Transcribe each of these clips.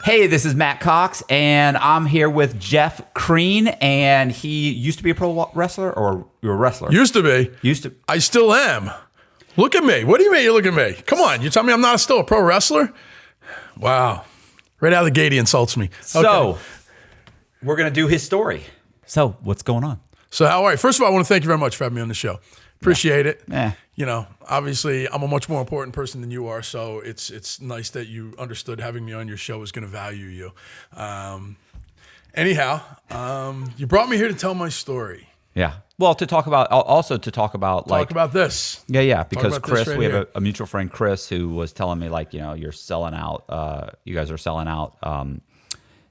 Hey, this is Matt Cox, and I'm here with Jeff Crean, and he used to be a pro wrestler, or you're a wrestler? Used to be. Used to. I still am. Look at me. What do you mean you look at me? Come on. You tell me I'm not still a pro wrestler? Wow. Right out of the gate, he insults me. So, we're going to do his story. So, what's going on? So, how are you? First of all, I want to thank you very much for having me on the show. Appreciate it. Yeah. You know, obviously, I'm a much more important person than you are, so it's nice that you understood having me on your show is going to value you. Anyhow, you brought me here to tell my story. Yeah. Well, to talk about, also to talk about Talk about this. Yeah, because Chris, right we have here. a mutual friend, Chris, who was telling me, like, you know, you're selling out, you guys are selling out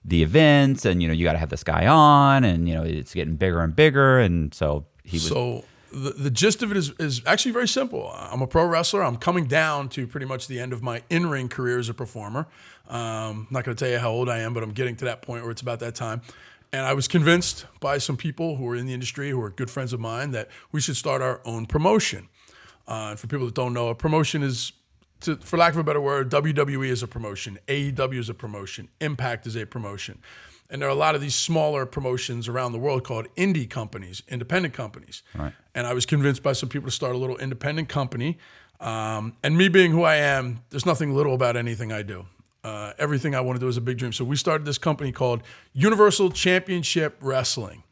the events, and, you know, you got to have this guy on, and, you know, it's getting bigger and bigger, and so he was... So the gist of it is actually very simple. I'm a pro wrestler. I'm coming down to pretty much the end of my in-ring career as a performer. I'm not going to tell you how old I am, but I'm getting to that point where it's about that time. And I was convinced by some people who are in the industry, who are good friends of mine, that we should start our own promotion. And for people that don't know, a promotion is, for lack of a better word, WWE is a promotion, AEW is a promotion, Impact is a promotion. And there are a lot of these smaller promotions around the world called indie companies, independent companies. Right. And I was convinced by some people to start a little independent company. And me being who I am, there's nothing little about anything I do. Everything I want to do is a big dream. So we started this company called Universal Championship Wrestling.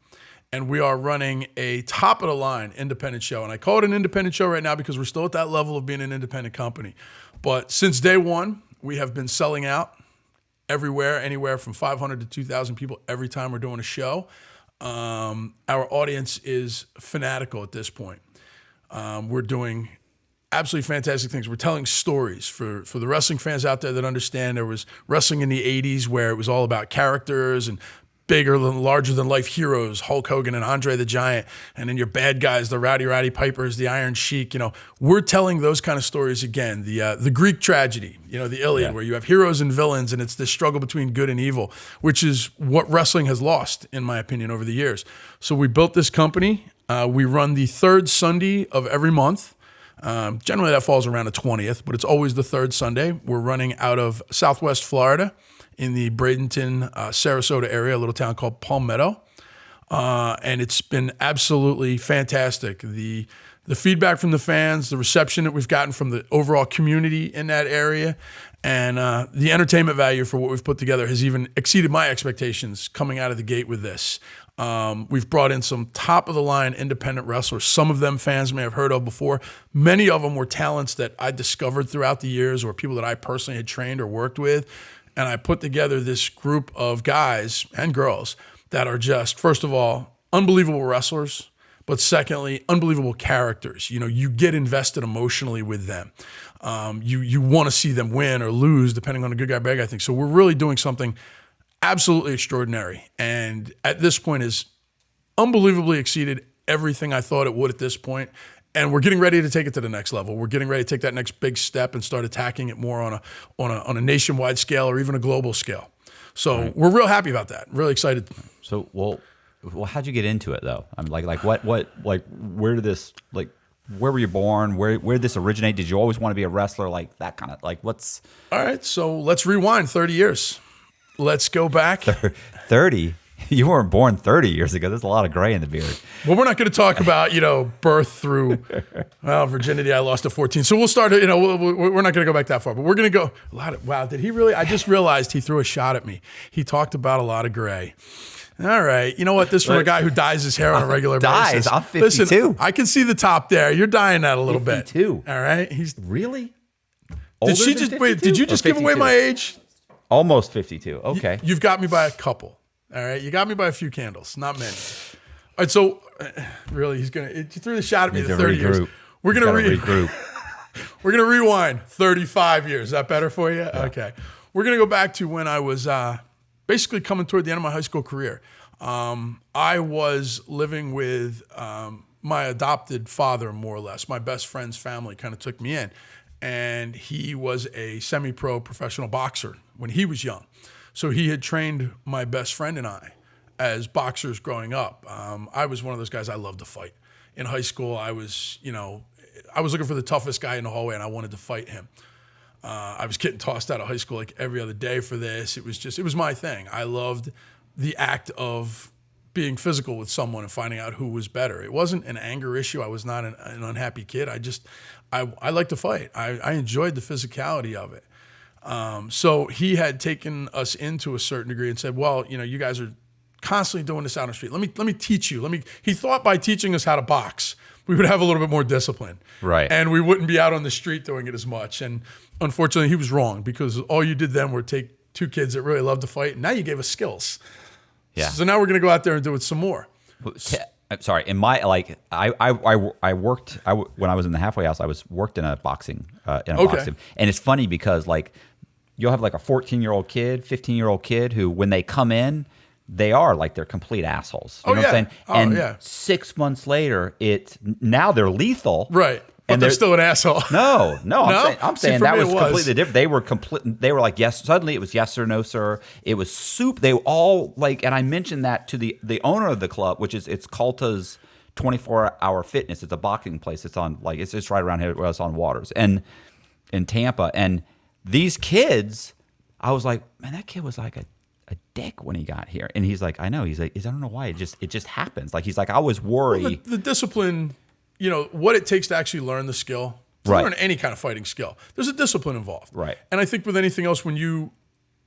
And we are running a top-of-the-line independent show. And I call it an independent show right now because we're still at that level of being an independent company. But since day one, we have been selling out everywhere, anywhere from 500 to 2,000 people every time we're doing a show. Our audience is fanatical at this point. We're doing absolutely fantastic things. We're telling stories for the wrestling fans out there that understand there was wrestling in the 80s where it was all about characters and bigger than, larger than life heroes, Hulk Hogan and Andre the Giant, and then your bad guys, the Rowdy Pipers, the Iron Sheik. You know, we're telling those kind of stories again. The Greek tragedy, you know, the Iliad, where you have heroes and villains, and it's this struggle between good and evil, which is what wrestling has lost, in my opinion, over the years. So we built this company. We run the third Sunday of every month. Generally, that falls around the 20th, but it's always the third Sunday. We're running out of Southwest Florida, in the Bradenton, Sarasota area, a little town called Palmetto. And it's been absolutely fantastic. The feedback from the fans, the reception that we've gotten from the overall community in that area, and the entertainment value for what we've put together has even exceeded my expectations coming out of the gate with this. We've brought in some top-of-the-line independent wrestlers. Some of them fans may have heard of before. Many of them were talents that I discovered throughout the years, or people that I personally had trained or worked with. And I put together this group of guys and girls that are just, first of all, unbelievable wrestlers, but secondly, unbelievable characters. You know, you get invested emotionally with them. You want to see them win or lose, depending on the good guy, bad guy thing. So we're really doing something absolutely extraordinary. And at this point has unbelievably exceeded everything I thought it would at this point. And we're getting ready to take it to the next level. We're getting ready to take that next big step and start attacking it more on a nationwide scale or even a global scale. So we're real happy about that. Really excited. So, well, how'd you get into it though? I mean, where did this, where were you born? Where did this originate? Did you always want to be a wrestler? Like that kind of, what's? All right. So let's rewind 30 years. Let's go back. 30? You weren't born 30 years ago. There's a lot of gray in the beard. Well, we're not going to talk about, you know, birth through, virginity. I lost at 14. So we'll start, you know, we're not going to go back that far, but we're going to go wow, did he really? I just realized he threw a shot at me. He talked about a lot of gray. All right. You know what? This from a guy who dyes his hair on a regular basis. I'm 52. Listen, I can see the top there. You're dyeing that a little 52. bit. All right. He's really? Did she just wait? Did you just give away my age? Almost 52. Okay. You've got me by a couple. All right. You got me by a few candles, not many. All right. So really, he threw the shot at me. The 30 years. We're going to regroup. We're going to rewind 35 years. Is that better for you? Yeah. Okay. We're going to go back to when I was basically coming toward the end of my high school career. I was living with my adopted father, more or less. My best friend's family kind of took me in. And he was a semi-pro professional boxer when he was young. So he had trained my best friend and I as boxers growing up. I was one of those guys, I loved to fight. In high school, I was looking for the toughest guy in the hallway and I wanted to fight him. I was getting tossed out of high school like every other day for this. It was my thing. I loved the act of being physical with someone and finding out who was better. It wasn't an anger issue. I was not an unhappy kid. I like to fight. I enjoyed the physicality of it. So he had taken us into a certain degree and said, well, you guys are constantly doing this out on the street. Let me teach you. He thought by teaching us how to box, we would have a little bit more discipline. Right. And we wouldn't be out on the street doing it as much. And unfortunately, he was wrong, because all you did then were take two kids that really loved to fight, and now you gave us skills. Yeah. So now we're going to go out there and do it some more. I'm sorry. In my I worked when I was in the halfway house. I worked in a boxing boxing, and it's funny because you'll have a 14-year-old kid, 15-year-old kid who, when they come in, they are they're complete assholes. You know what I'm saying? And 6 months later, now they're lethal. Right. But they're still an asshole. No. I'm saying that was completely different. They were like, yes. Suddenly it was yes or no, sir. It was soup. They all and I mentioned that to the owner of the club, which is Calta's 24-hour fitness. It's a boxing place. It's on it's just right around here where it's on Waters and in Tampa. And these kids, I was like, man, that kid was like a dick when he got here. And he's like, I know. He's like, I don't know why. It just happens. He's like, I was worried. Well, the discipline, what it takes to actually learn the skill, to learn any kind of fighting skill. There's a discipline involved. Right. And I think with anything else, when you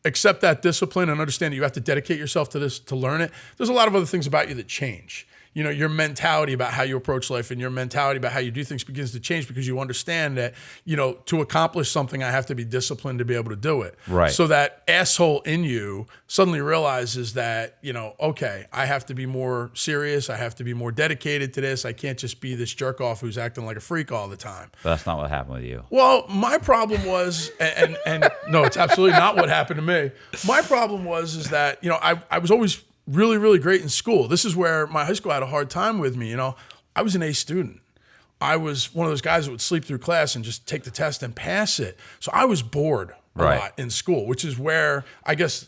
accept that discipline and understand that you have to dedicate yourself to this to learn it, there's a lot of other things about you that change. Your mentality about how you approach life and your mentality about how you do things begins to change, because you understand that, to accomplish something, I have to be disciplined to be able to do it. Right. So that asshole in you suddenly realizes that, okay, I have to be more serious. I have to be more dedicated to this. I can't just be this jerk off who's acting like a freak all the time. But that's not what happened with you. Well, my problem was, and no, it's absolutely not what happened to me. My problem is that, I was always really, really great in school. This is where my high school had a hard time with me. I was an A student. I was one of those guys that would sleep through class and just take the test and pass it. So I was bored a lot in school, which is where I guess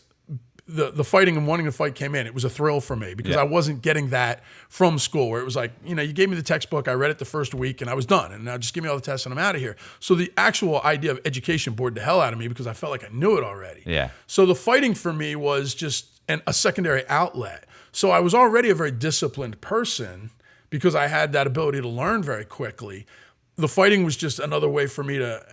the fighting and wanting to fight came in. It was a thrill for me, because I wasn't getting that from school, where it was like, you gave me the textbook, I read it the first week, and I was done. And now just give me all the tests and I'm out of here. So the actual idea of education bored the hell out of me, because I felt like I knew it already. Yeah. So the fighting for me was just a secondary outlet. So I was already a very disciplined person because I had that ability to learn very quickly. The fighting was just another way for me to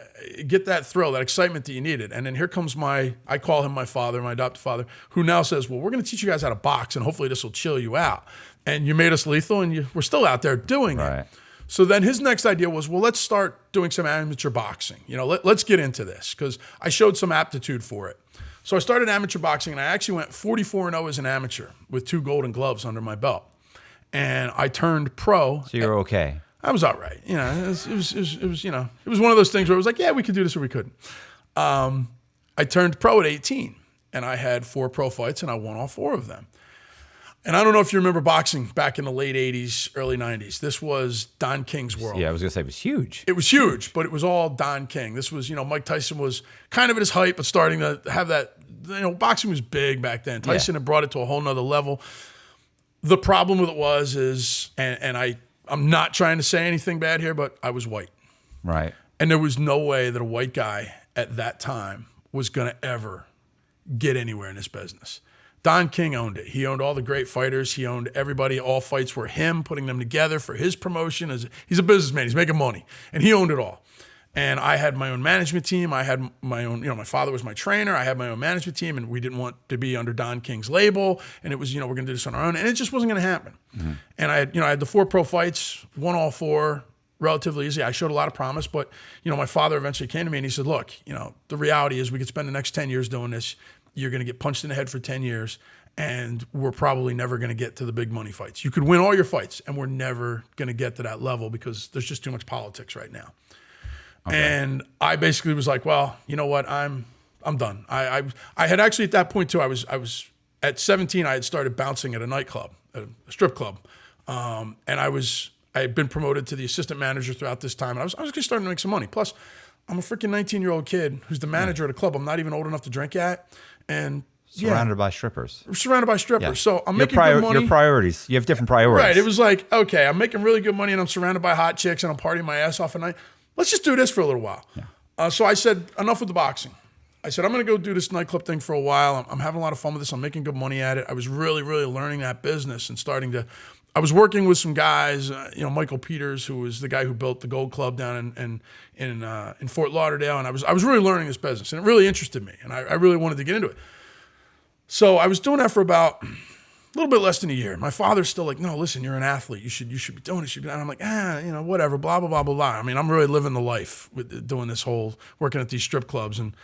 get that thrill, that excitement that you needed. And then here comes I call him my father, my adopted father, who now says, well, we're going to teach you guys how to box, and hopefully this will chill you out. And you made us lethal, and we're still out there doing it. So then his next idea was, well, let's start doing some amateur boxing. Let's get into this, because I showed some aptitude for it. So I started amateur boxing, and I actually went 44-0 as an amateur with 2 golden gloves under my belt. And I turned pro. So you're okay. I was all right. It was one of those things where it was like, yeah, we could do this or we couldn't. I turned pro at 18, and I had 4 pro fights, and I won all 4 of them. And I don't know if you remember boxing back in the late 80s, early 90s. This was Don King's world. Yeah, I was going to say it was huge. It was huge, but it was all Don King. This was, Mike Tyson was kind of at his height, but starting to have that, boxing was big back then. Tyson had brought it to a whole nother level. The problem with it is I'm not trying to say anything bad here, but I was white. Right. And there was no way that a white guy at that time was going to ever get anywhere in this business. Don King owned it. He owned all the great fighters. He owned everybody. All fights were him, putting them together for his promotion. He's a businessman. He's making money. And he owned it all. And I had my own management team. I had my own, my father was my trainer. I had my own management team, and we didn't want to be under Don King's label. And it was, we're going to do this on our own. And it just wasn't going to happen. Mm-hmm. And I had the 4 pro fights, won all 4 relatively easy. I showed a lot of promise, but, my father eventually came to me and he said, look, the reality is we could spend the next 10 years doing this. You're going to get punched in the head for 10 years, and we're probably never going to get to the big money fights. You could win all your fights, and we're never going to get to that level because there's just too much politics right now. Okay. And I basically was like, well, you know what? I'm done. I had actually at that point too, I was at 17, I had started bouncing at a nightclub, a strip club. And I had been promoted to the assistant manager throughout this time. And I was going to start to make some money. Plus, I'm a freaking 19-year-old kid who's the manager at a club I'm not even old enough to drink at. And surrounded by strippers. Surrounded by strippers. Yeah. So I'm making good money. Your priorities. You have different priorities. Right. It was like, okay, I'm making really good money and I'm surrounded by hot chicks and I'm partying my ass off at night. Let's just do this for a little while. Yeah. So I said, enough with the boxing. I said, I'm going to go do this nightclub thing for a while. I'm having a lot of fun with this. I'm making good money at it. I was really, really learning that business and I was working with some guys, Michael Peters, who was the guy who built the Gold Club down in Fort Lauderdale. And I was really learning this business, and it really interested me. And I really wanted to get into it. So I was doing that for about a little bit less than a year. My father's still like, no, listen, you're an athlete. You should be doing it. And I'm like, whatever, blah, blah, blah, blah, blah. I mean, I'm really living the life with doing this whole, working at these strip clubs. And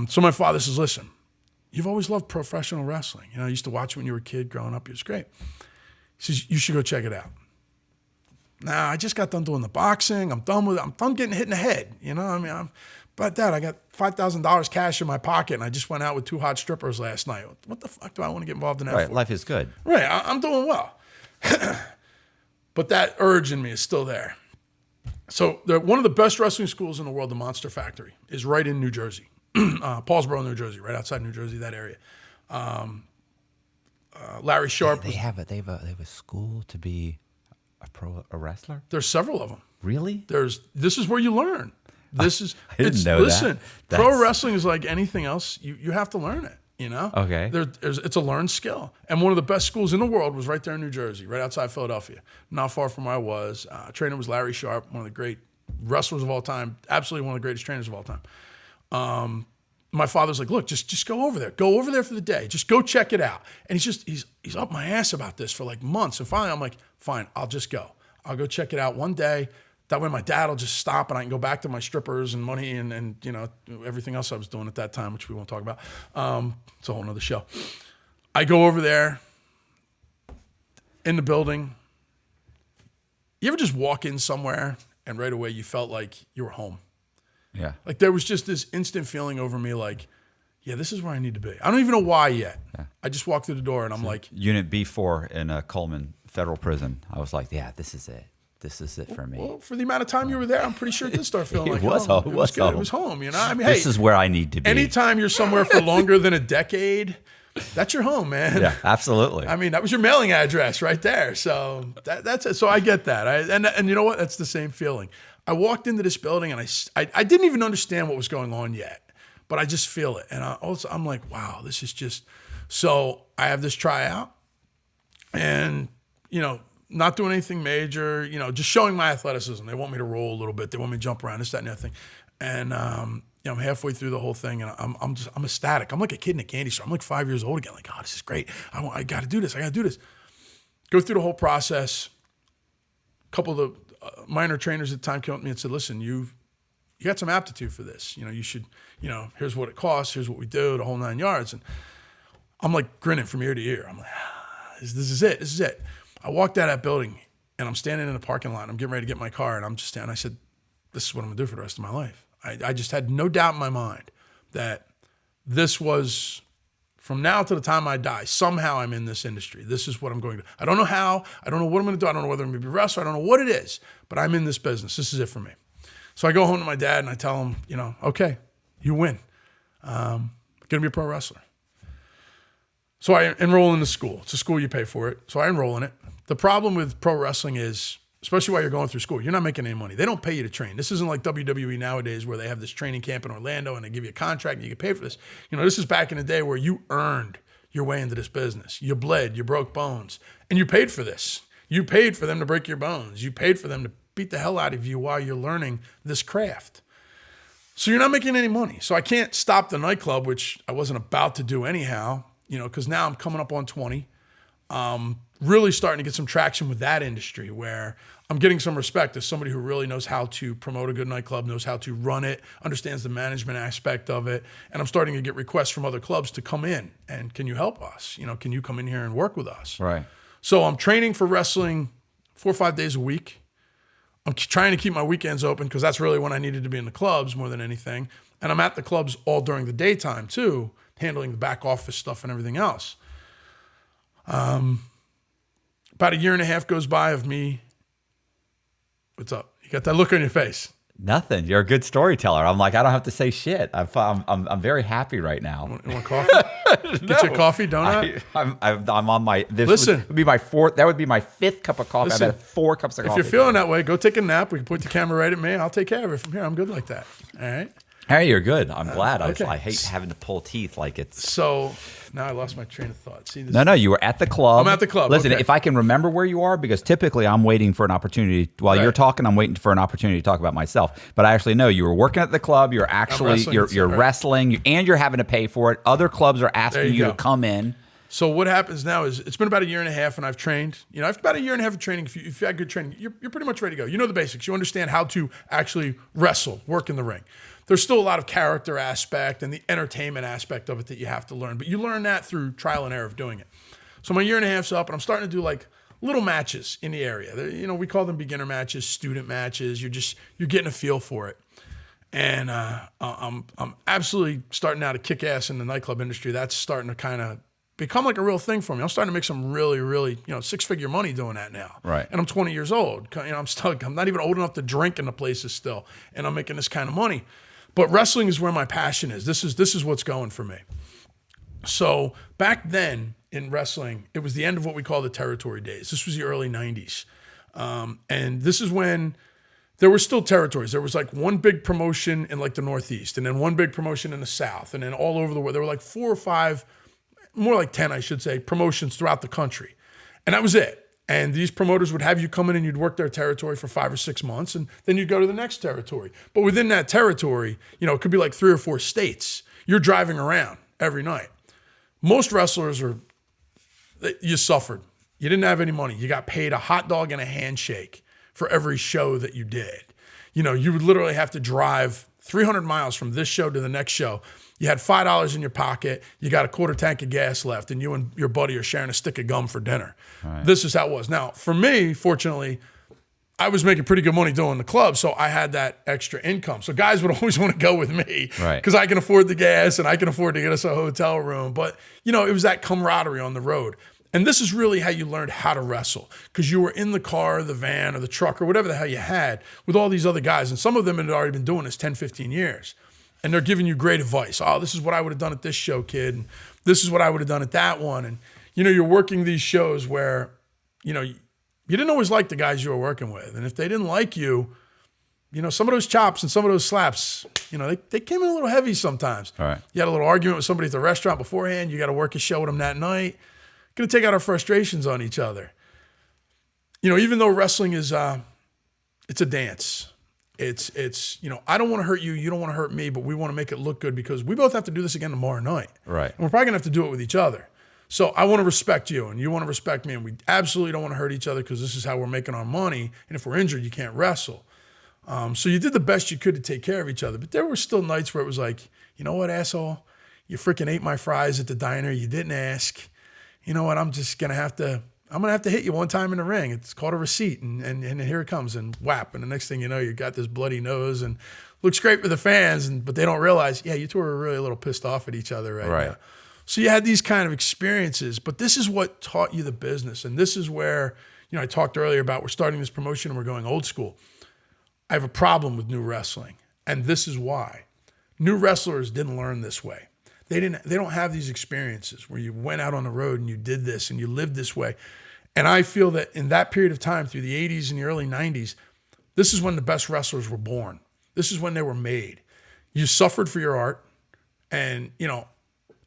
so my father says, listen, you've always loved professional wrestling. I used to watch it when you were a kid growing up. It was great. He says, you should go check it out. Now, I just got done doing the boxing. I'm done with it. I'm done getting hit in the head. But Dad, I got $5,000 cash in my pocket, and I just went out with 2 hot strippers last night. What the fuck do I want to get involved in that for? Life is good. Right, I'm doing well. But that urge in me is still there. So one of the best wrestling schools in the world, the Monster Factory, is right in New Jersey. Paulsboro, New Jersey, right outside New Jersey, that area. Larry Sharp. They have a school to be a wrestler? There's several of them. Really? This is where you learn. I didn't know listen, that. Pro wrestling is like anything else. You have to learn it, Okay. It's a learned skill. And one of the best schools in the world was right there in New Jersey, right outside Philadelphia. Not far from where I was. Trainer was Larry Sharp, one of the great wrestlers of all time, absolutely one of the greatest trainers of all time. My father's like, look, just go over there. Go over there for the day. Just go check it out. And he's up my ass about this for like months. And finally I'm like, fine, I'll just go. I'll go check it out one day. That way my dad will just stop and I can go back to my strippers and money and everything else I was doing at that time, which we won't talk about. It's a whole nother show. I go over there in the building. You ever just walk in somewhere and right away you felt like you were home? Yeah. Like there was just this instant feeling over me like, yeah, this is where I need to be. I don't even know why yet. Yeah. I just walked through the door and I'm like. Unit B4 in Coleman Federal Prison. I was like, yeah, this is it. This is it for me. Well, for the amount of time you were there, I'm pretty sure it did start feeling like home. It was good. Home. It was home, I mean, this is where I need to be. Anytime you're somewhere for longer than a decade, that's your home, man. Yeah, absolutely. I mean, that was your mailing address right there. So that's it. So I get that. And you know what? That's the same feeling. I walked into this building and I didn't even understand what was going on yet, but I just feel it. And I'm like, wow, this is just, so I have this tryout and, not doing anything major, just showing my athleticism. They want me to roll a little bit. They want me to jump around, this, that, and the other thing. And, I'm halfway through the whole thing and I'm ecstatic. I'm like a kid in a candy store. I'm like 5 years old again. Like, oh, this is great. I got to do this. I got to do this. Go through the whole process. A couple of the minor trainers at the time came up to me and said, listen, you got some aptitude for this. You should, here's what it costs. Here's what we do, the whole 9 yards. And I'm like grinning from ear to ear. I'm like, this is it. This is it. I walked out of that building and I'm standing in the parking lot. I'm getting ready to get my car and I'm just standing. I said, this is what I'm gonna do for the rest of my life. I just had no doubt in my mind that this was, from now to the time I die, somehow I'm in this industry. This is what I'm going to do. I don't know how. I don't know what I'm going to do. I don't know whether I'm going to be a wrestler. I don't know what it is, but I'm in this business. This is it for me. So I go home to my dad and I tell him, okay, you win. I'm going to be a pro wrestler. So I enroll in the school. It's a school, you pay for it. So I enroll in it. The problem with pro wrestling is, especially while you're going through school, you're not making any money. They don't pay you to train. This isn't like WWE nowadays where they have this training camp in Orlando and they give you a contract and you get paid for this. This is back in the day where you earned your way into this business. You bled, you broke bones, and you paid for this. You paid for them to break your bones. You paid for them to beat the hell out of you while you're learning this craft. So you're not making any money. So I can't stop the nightclub, which I wasn't about to do anyhow, because now I'm coming up on 20. Really starting to get some traction with that industry where I'm getting some respect as somebody who really knows how to promote a good nightclub, knows how to run it, understands the management aspect of it. And I'm starting to get requests from other clubs to come in and can you help us? Can you come in here and work with us? Right. So I'm training for wrestling 4 or 5 days a week. I'm trying to keep my weekends open because that's really when I needed to be in the clubs more than anything. And I'm at the clubs all during the daytime too, handling the back office stuff and everything else. About a year and a half goes by of me. What's up? You got that look on your face. Nothing. You're a good storyteller. I'm like, I don't have to say shit. I'm very happy right now. You want coffee? Get your coffee, donut? I'm on my. Listen. Would be my fourth. That would be my fifth cup of coffee. Listen, I've had 4 cups of coffee. If you're feeling that way, go take a nap. We can point the camera right at me. I'll take care of it from here. I'm good like that. All right. Hey, you're good. I'm glad. Okay. I hate having to pull teeth like it's. So now I lost my train of thought. See this? No, you were at the club. I'm at the club. Listen, Okay. if I can remember where you are, because typically I'm waiting for an opportunity. While you're talking, I'm waiting for an opportunity to talk about myself. But I actually know you were working at the club. You're actually you're wrestling, and you're having to pay for it. Other clubs are asking you to come in. So what happens now is it's been about 1.5 years, and I've trained. After about 1.5 years of training, if you had good training, you're pretty much ready to go. You know the basics. You understand how to actually wrestle, work in the ring. There's still a lot of character aspect and the entertainment aspect of it that you have to learn, but you learn that through trial and error of doing it. So my 1.5 years up, and I'm starting to do like little matches in the area. We call them beginner matches, student matches. You're getting a feel for it. And I'm absolutely starting out to kick ass in the nightclub industry. That's starting to kind of become like a real thing for me. I'm starting to make some really, really, 6-figure money doing that now. Right. And I'm 20 years old. I'm stuck. I'm not even old enough to drink in the places still, and I'm making this kind of money. But wrestling is where my passion is. This is what's going for me. So back then in wrestling, it was the end of what we call the territory days. This was the early 90s. And this is when there were still territories. There was like one big promotion in like the Northeast, and then one big promotion in the South, and then all over the world. There were like 4 or 5, more like 10, I should say, promotions throughout the country. And that was it. And these promoters would have you come in and you'd work their territory for 5 or 6 months, and then you'd go to the next territory. But within that territory, it could be like 3 or 4 states. You're driving around every night. Most wrestlers you suffered. You didn't have any money. You got paid a hot dog and a handshake for every show that you did. You would literally have to drive 300 miles from this show to the next show. You had $5 in your pocket. You got a quarter tank of gas left, and you and your buddy are sharing a stick of gum for dinner. Right. This is how it was. Now, for me, fortunately, I was making pretty good money doing the club, so I had that extra income. So guys would always want to go with me because I can afford the gas and I can afford to get us a hotel room. But, it was that camaraderie on the road. And this is really how you learned how to wrestle, because you were in the car, the van, or the truck, or whatever the hell you had with all these other guys. And some of them had already been doing this 10, 15 years. And they're giving you great advice. Oh, this is what I would have done at this show, kid. And this is what I would have done at that one. And, you're working these shows where, you didn't always like the guys you were working with. And if they didn't like you, some of those chops and some of those slaps, they came in a little heavy sometimes. All right. You had a little argument with somebody at the restaurant beforehand. You got to work a show with them that night. Going to take out our frustrations on each other. Even though wrestling is, it's a dance. It's I don't want to hurt you. You don't want to hurt me, but we want to make it look good because we both have to do this again tomorrow night. Right. And we're probably going to have to do it with each other. So I want to respect you and you want to respect me, and we absolutely don't want to hurt each other because this is how we're making our money. And if we're injured, you can't wrestle. So you did the best you could to take care of each other. But there were still nights where it was like, you know what, asshole? You freaking ate my fries at the diner. You didn't ask. You know what? I'm gonna have to hit you one time in the ring. It's called a receipt, and here it comes, and whap. And the next thing you know, you got this bloody nose, and looks great for the fans, but they don't realize, you two are really a little pissed off at each other right now. So you had these kind of experiences, but this is what taught you the business, and this is where, I talked earlier about we're starting this promotion and we're going old school. I have a problem with new wrestling, and this is why. New wrestlers didn't learn this way. They don't have these experiences where you went out on the road and you did this and you lived this way. And I feel that in that period of time through the 80s and the early 90s, this is when the best wrestlers were born. This is when they were made. You suffered for your art. And,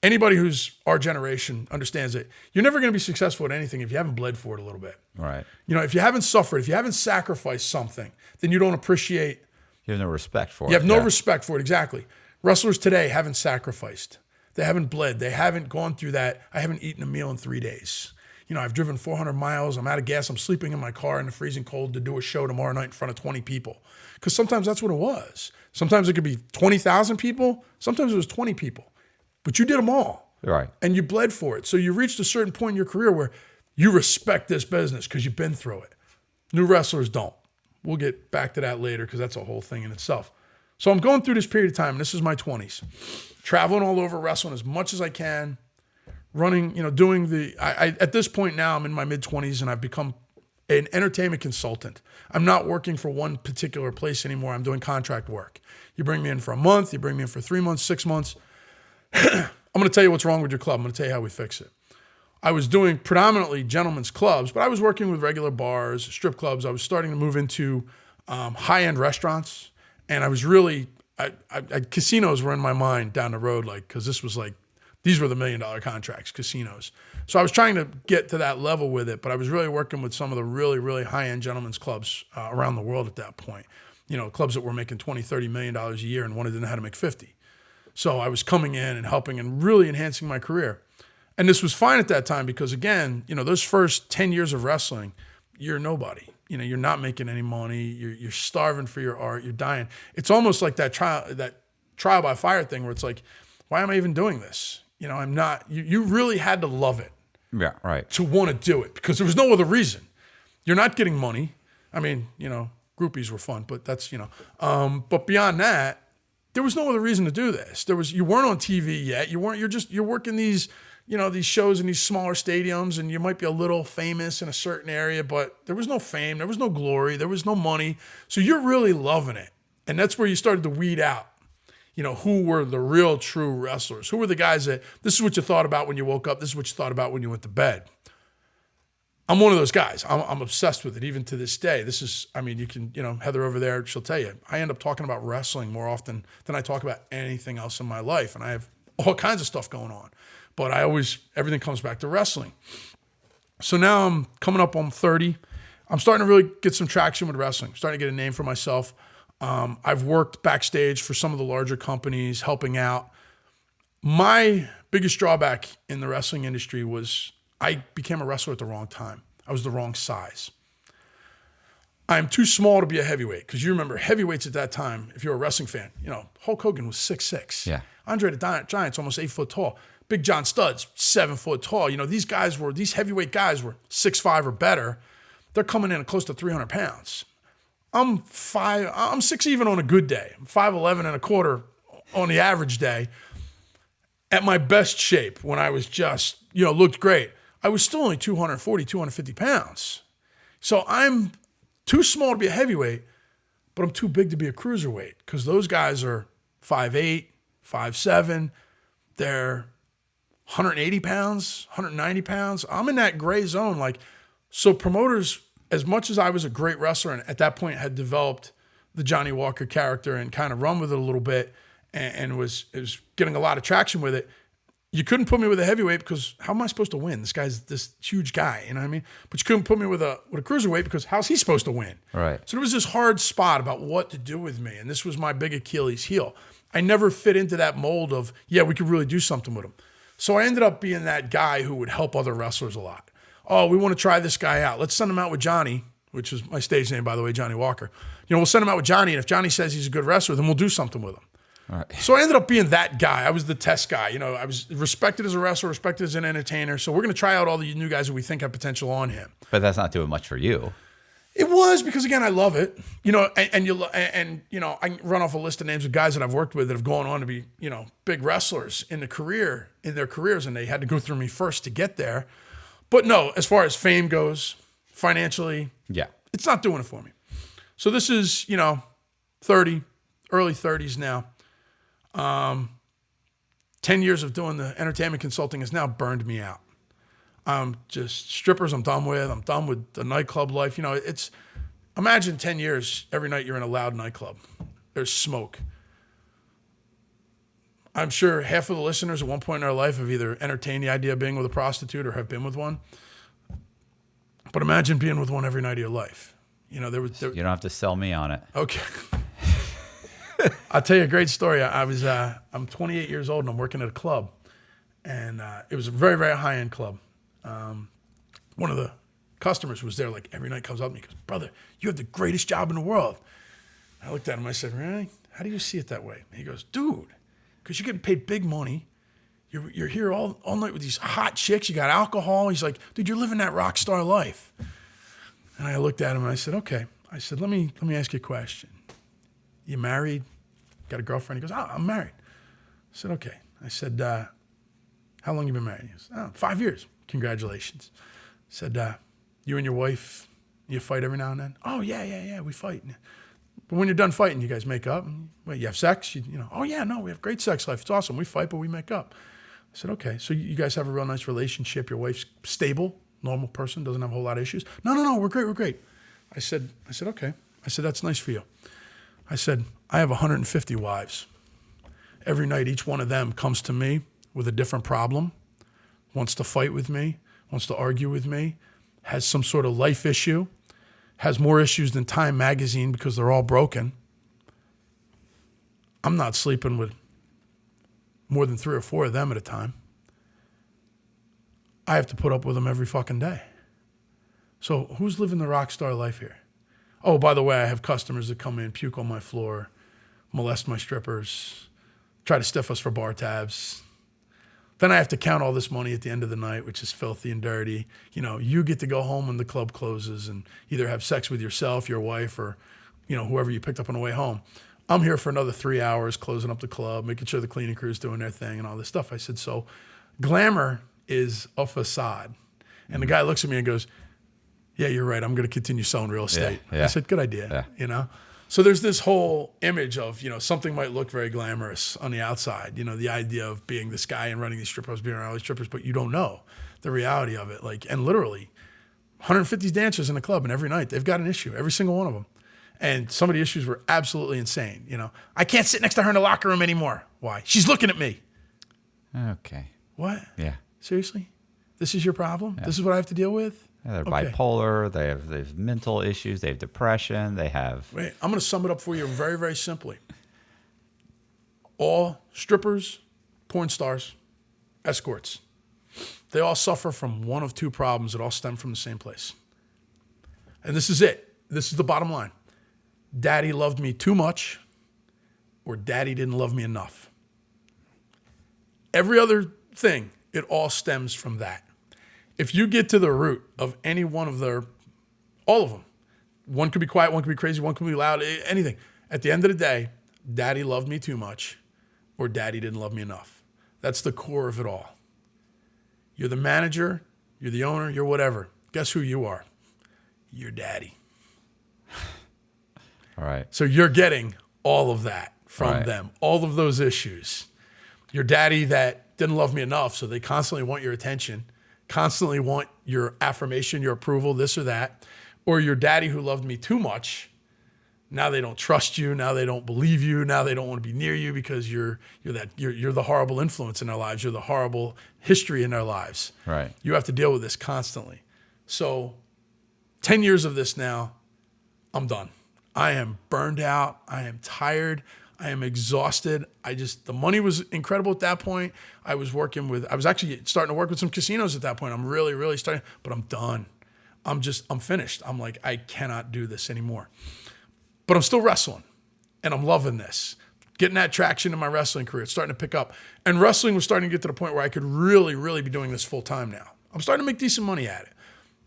anybody who's our generation understands that you're never going to be successful at anything if you haven't bled for it a little bit. Right. If you haven't suffered, if you haven't sacrificed something, then you don't appreciate. You have no respect for it. You have no respect for it, exactly. Wrestlers today haven't sacrificed. They haven't bled. They haven't gone through that. I haven't eaten a meal in 3 days. I've driven 400 miles. I'm out of gas. I'm sleeping in my car in the freezing cold to do a show tomorrow night in front of 20 people. Because sometimes that's what it was. Sometimes it could be 20,000 people. Sometimes it was 20 people. But you did them all. Right. And you bled for it. So you reached a certain point in your career where you respect this business because you've been through it. New wrestlers don't. We'll get back to that later because that's a whole thing in itself. So I'm going through this period of time, and this is my 20s. Traveling all over, wrestling as much as I can, running, doing at this point now I'm in my mid-20s and I've become an entertainment consultant. I'm not working for one particular place anymore. I'm doing contract work. You bring me in for a month, you bring me in for 3 months, 6 months. I'm going to tell you what's wrong with your club. I'm going to tell you how we fix it. I was doing predominantly gentlemen's clubs, but I was working with regular bars, strip clubs. I was starting to move into high-end restaurants, and I was really, casinos were in my mind down the road, like, because this was like, these were the $1 million contracts, casinos. So I was trying to get to that level with it, but I was really working with some of the really, really high-end gentlemen's clubs around the world at that point. You know, clubs that were making $20, $30 million a year and one didn't know how to make 50. So I was coming in and helping and really enhancing my career. And this was fine at that time because, again, you know, those first 10 years of wrestling, you're nobody. You know, you're not making any money. You're starving for your art. You're dying. It's almost like that trial by fire thing where it's like, why am I even doing this? You know, I'm not. You really had to love it. Yeah, right. To want to do it because there was no other reason. You're not getting money. I mean, you know, groupies were fun, but that's, you know. But beyond that, there was no other reason to do this. You weren't on TV yet. You're working these, you know, these shows in these smaller stadiums, and you might be a little famous in a certain area, but there was no fame, there was no glory, there was no money. So you're really loving it. And that's where you started to weed out, you know, who were the real true wrestlers? Who were the guys that this is what you thought about when you woke up, this is what you thought about when you went to bed. I'm one of those guys. I'm obsessed with it even to this day. This is, I mean, you can, you know, Heather over there, she'll tell you, I end up talking about wrestling more often than I talk about anything else in my life. And I have all kinds of stuff going on. But everything comes back to wrestling. So now I'm coming up on 30. I'm starting to really get some traction with wrestling. I'm starting to get a name for myself. I've worked backstage for some of the larger companies, helping out. My biggest drawback in the wrestling industry was I became a wrestler at the wrong time. I was the wrong size. I'm too small to be a heavyweight because you remember heavyweights at that time, if you're a wrestling fan, you know, Hulk Hogan was 6'6". Yeah. Andre the Giant's almost 8 foot tall. Big John Studd's 7 foot tall. You know, these heavyweight guys were 6'5" or better. They're coming in at close to 300 pounds. I'm 6 even on a good day. I'm 5'11" and a quarter on the average day. At my best shape, when I was just, you know, looked great, I was still only 240, 250 pounds. So I'm too small to be a heavyweight, but I'm too big to be a cruiserweight because those guys are 5'8", 5'7". They're 180 pounds, 190 pounds. I'm in that gray zone. Like, so promoters, as much as I was a great wrestler and at that point had developed the Johnny Walker character and kind of run with it a little bit and was getting a lot of traction with it, you couldn't put me with a heavyweight because how am I supposed to win? This guy's this huge guy, you know what I mean? But you couldn't put me with a cruiserweight because how's he supposed to win? Right. So there was this hard spot about what to do with me, and this was my big Achilles heel. I never fit into that mold of, yeah, we could really do something with him. So I ended up being that guy who would help other wrestlers a lot. Oh, we want to try this guy out. Let's send him out with Johnny, which is my stage name, by the way, Johnny Walker. You know, we'll send him out with Johnny, and if Johnny says he's a good wrestler, then we'll do something with him. All right. So I ended up being that guy. I was the test guy. You know, I was respected as a wrestler, respected as an entertainer. So we're going to try out all the new guys that we think have potential on him. But that's not doing much for you. It was because, again, I love it. You know, and you know, I can run off a list of names of guys that I've worked with that have gone on to be, you know, big wrestlers in their careers, and they had to go through me first to get there. But no, as far as fame goes, financially, Yeah. it's not doing it for me. So this is, you know, 30, early 30s now. 10 years of doing the entertainment consulting has now burned me out. Just strippers I'm done with. I'm done with the nightclub life. You know, imagine 10 years, every night you're in a loud nightclub. There's smoke. I'm sure half of the listeners at one point in their life have either entertained the idea of being with a prostitute or have been with one. But imagine being with one every night of your life. You know, You don't have to sell me on it. Okay. I'll tell you a great story. I'm 28 years old and I'm working at a club, and it was a very, very high-end club. One of the customers was there, like every night comes up to me and goes, "Brother, you have the greatest job in the world." I looked at him, I said, "Really? How do you see it that way?" And he goes, "Dude, because you're getting paid big money. You're here all night with these hot chicks. You got alcohol." He's like, "Dude, you're living that rock star life." And I looked at him and I said, "Okay." I said, let me ask you a question. You married? Got a girlfriend? He goes, "Oh, I'm married." I said, "Okay." I said, "How long you been married?" He goes, "Oh, 5 years." "Congratulations." I said, "You and your wife You fight every now and then? Oh, yeah, we fight. But when you're done fighting, you guys make up. Wait, you have sex? Oh, yeah, no, we have great sex life. It's awesome. We fight, but we make up. I said, okay, so you guys have a real nice relationship. Your wife's stable, normal person, doesn't have a whole lot of issues. No, we're great. I said, okay. I said, that's nice for you. I said, I have 150 wives. Every night, each one of them comes to me with a different problem, wants to fight with me, wants to argue with me, has some sort of life issue, has more issues than Time magazine because they're all broken. I'm not sleeping with more than 3 or 4 of them at a time. I have to put up with them every fucking day. So who's living the rock star life here? Oh, by the way, I have customers that come in, puke on my floor, molest my strippers, try to stiff us for bar tabs. Then I have to count all this money at the end of the night, which is filthy and dirty. You get to go home when the club closes and either have sex with yourself, your wife, or whoever you picked up on the way home. I'm here for another 3 hours, closing up the club, making sure the cleaning crew's doing their thing and all this stuff. I said, so glamour is a facade. And the guy looks at me and goes, yeah, you're right. I'm going to continue selling real estate. Yeah. I said, good idea. So there's this whole image of, something might look very glamorous on the outside, the idea of being this guy and running these strip clubs, being around all these strippers, but you don't know the reality of it. And literally 150 dancers in a club, and every night they've got an issue, every single one of them. And some of the issues were absolutely insane. I can't sit next to her in the locker room anymore. Why? She's looking at me. Okay. What? Yeah. Seriously? This is your problem? Yeah. This is what I have to deal with? Yeah, they're bipolar. They have mental issues. They have depression. They have... Wait, I'm going to sum it up for you very, very simply. All strippers, porn stars, escorts, they all suffer from one of 2 problems that all stem from the same place. And this is it. This is the bottom line. Daddy loved me too much, or daddy didn't love me enough. Every other thing, it all stems from that. If you get to the root of any one of all of them, one could be quiet, one could be crazy, one could be loud, anything. At the end of the day, daddy loved me too much, or daddy didn't love me enough. That's the core of it all. You're the manager, you're the owner, you're whatever. Guess who you are? You're daddy. All right. So you're getting all of that from them, all of those issues. Your daddy that didn't love me enough, so they constantly want your attention, constantly want your affirmation, your approval, this or that. Or your daddy who loved me too much, now they don't trust you, now they don't believe you, now they don't want to be near you because you're the horrible influence in their lives, you're the horrible history in their lives. Right. You have to deal with this constantly. So 10 years of this now, I'm done. I am burned out. I am tired. I am exhausted. The money was incredible at that point. I was actually starting to work with some casinos at that point. I'm really, really starting, but I'm done. I'm finished. I'm like, I cannot do this anymore. But I'm still wrestling and I'm loving this. Getting that traction in my wrestling career. It's starting to pick up. And wrestling was starting to get to the point where I could really, really be doing this full time now. I'm starting to make decent money at it.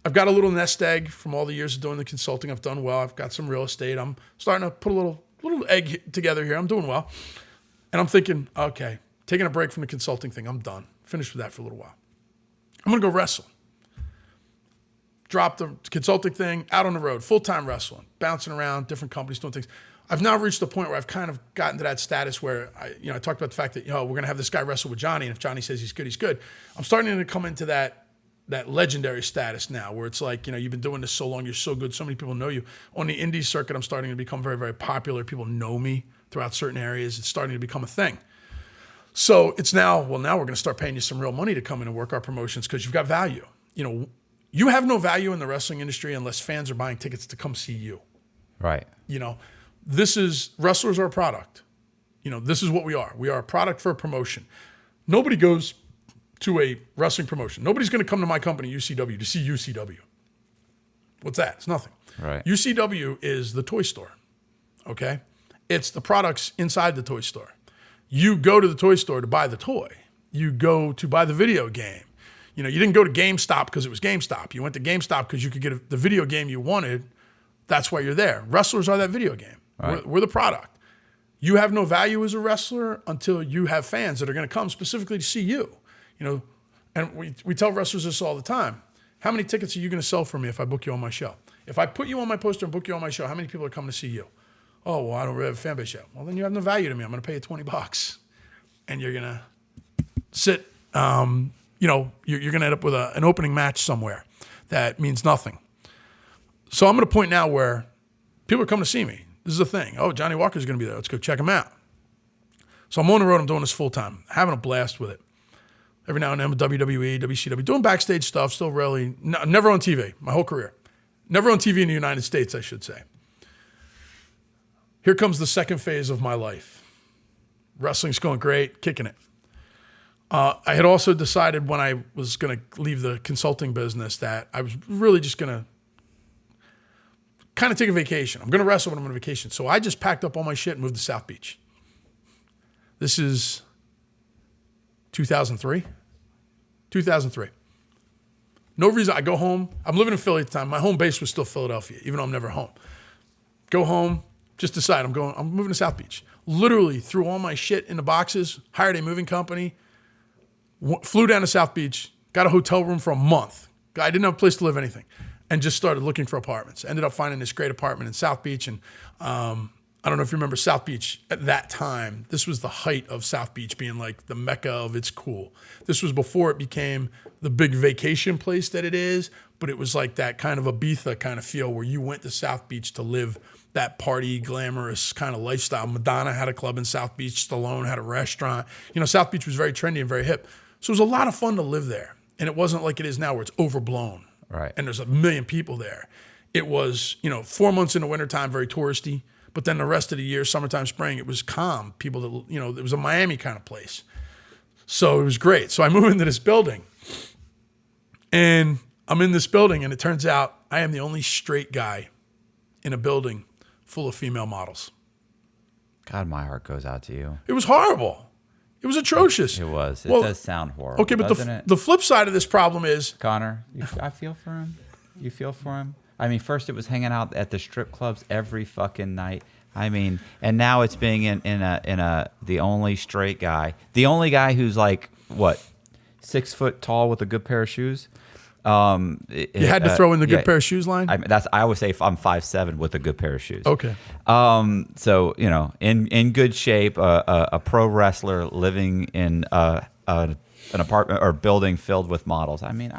I've got a little nest egg from all the years of doing the consulting. I've done well. I've got some real estate. I'm starting to put a little egg together here. I'm doing well. And I'm thinking, okay, taking a break from the consulting thing. I'm done. Finished with that for a little while. I'm going to go wrestle. Drop the consulting thing, out on the road, full-time wrestling, bouncing around, different companies, doing things. I've now reached the point where I've kind of gotten to that status where I talked about the fact that, we're going to have this guy wrestle with Johnny, and if Johnny says he's good, he's good. I'm starting to come into that legendary status now where it's like, you've been doing this so long, you're so good, so many people know you. On the indie circuit, I'm starting to become very, very popular. People know me throughout certain areas. It's starting to become a thing. So it's now we're going to start paying you some real money to come in and work our promotions because you've got value. You have no value in the wrestling industry unless fans are buying tickets to come see you. Right. Wrestlers are a product. This is what we are. We are a product for a promotion. Nobody goes to a wrestling promotion. Nobody's going to come to my company, UCW, to see UCW. What's that? It's nothing. Right. UCW is the toy store, okay? It's the products inside the toy store. You go to the toy store to buy the toy. You go to buy the video game. You didn't go to GameStop because it was GameStop. You went to GameStop because you could get the video game you wanted. That's why you're there. Wrestlers are that video game. Right. We're the product. You have no value as a wrestler until you have fans that are going to come specifically to see you. And we tell wrestlers this all the time. How many tickets are you going to sell for me if I book you on my show? If I put you on my poster and book you on my show, how many people are coming to see you? Oh, well, I don't really have a fan base yet. Well, then you have no value to me. I'm going to pay you $20, and you're going to sit. You're going to end up with an opening match somewhere that means nothing. So I'm at a point now where people are coming to see me. This is a thing. Oh, Johnny Walker's going to be there. Let's go check him out. So I'm on the road. I'm doing this full time, having a blast with it. Every now and then with WWE, WCW, doing backstage stuff, still really, never on TV, my whole career. Never on TV in the United States, I should say. Here comes the second phase of my life. Wrestling's going great, kicking it. I had also decided when I was going to leave the consulting business that I was really just going to kind of take a vacation. I'm going to wrestle when I'm on vacation. So I just packed up all my shit and moved to South Beach. This is 2003. 2003. No reason. I go home. I'm living in Philly at the time. My home base was still Philadelphia, even though I'm never home. Go home. Just decide I'm moving to South Beach. Literally threw all my shit in the boxes, hired a moving company, flew down to South Beach, got a hotel room for a month. I didn't have a place to live, anything, and just started looking for apartments. Ended up finding this great apartment in South Beach, and I don't know if you remember South Beach at that time. This was the height of South Beach being like the mecca of it's cool. This was before it became the big vacation place that it is, but it was like that kind of Ibiza kind of feel where you went to South Beach to live that party, glamorous kind of lifestyle. Madonna had a club in South Beach. Stallone had a restaurant. South Beach was very trendy and very hip. So it was a lot of fun to live there. And it wasn't like it is now where it's overblown. Right. And there's 1 million people there. It was, 4 months in the wintertime, very touristy. But then the rest of the year, summertime, spring, it was calm. People that, it was a Miami kind of place. So it was great. So I moved into this building. And I'm in this building, and it turns out I am the only straight guy in a building full of female models. God, my heart goes out to you. It was horrible. It was atrocious. It was. It does sound horrible. Okay, but the flip side of this problem is... Connor, I feel for him. You feel for him? I mean, first it was hanging out at the strip clubs every fucking night. I mean, and now it's being in the only straight guy. The only guy who's like, what, 6 foot tall with a good pair of shoes? You had to throw in the good pair of shoes line? I always say I'm 5'7" with a good pair of shoes. Okay. So, in good shape, a pro wrestler living in an apartment or building filled with models. I mean,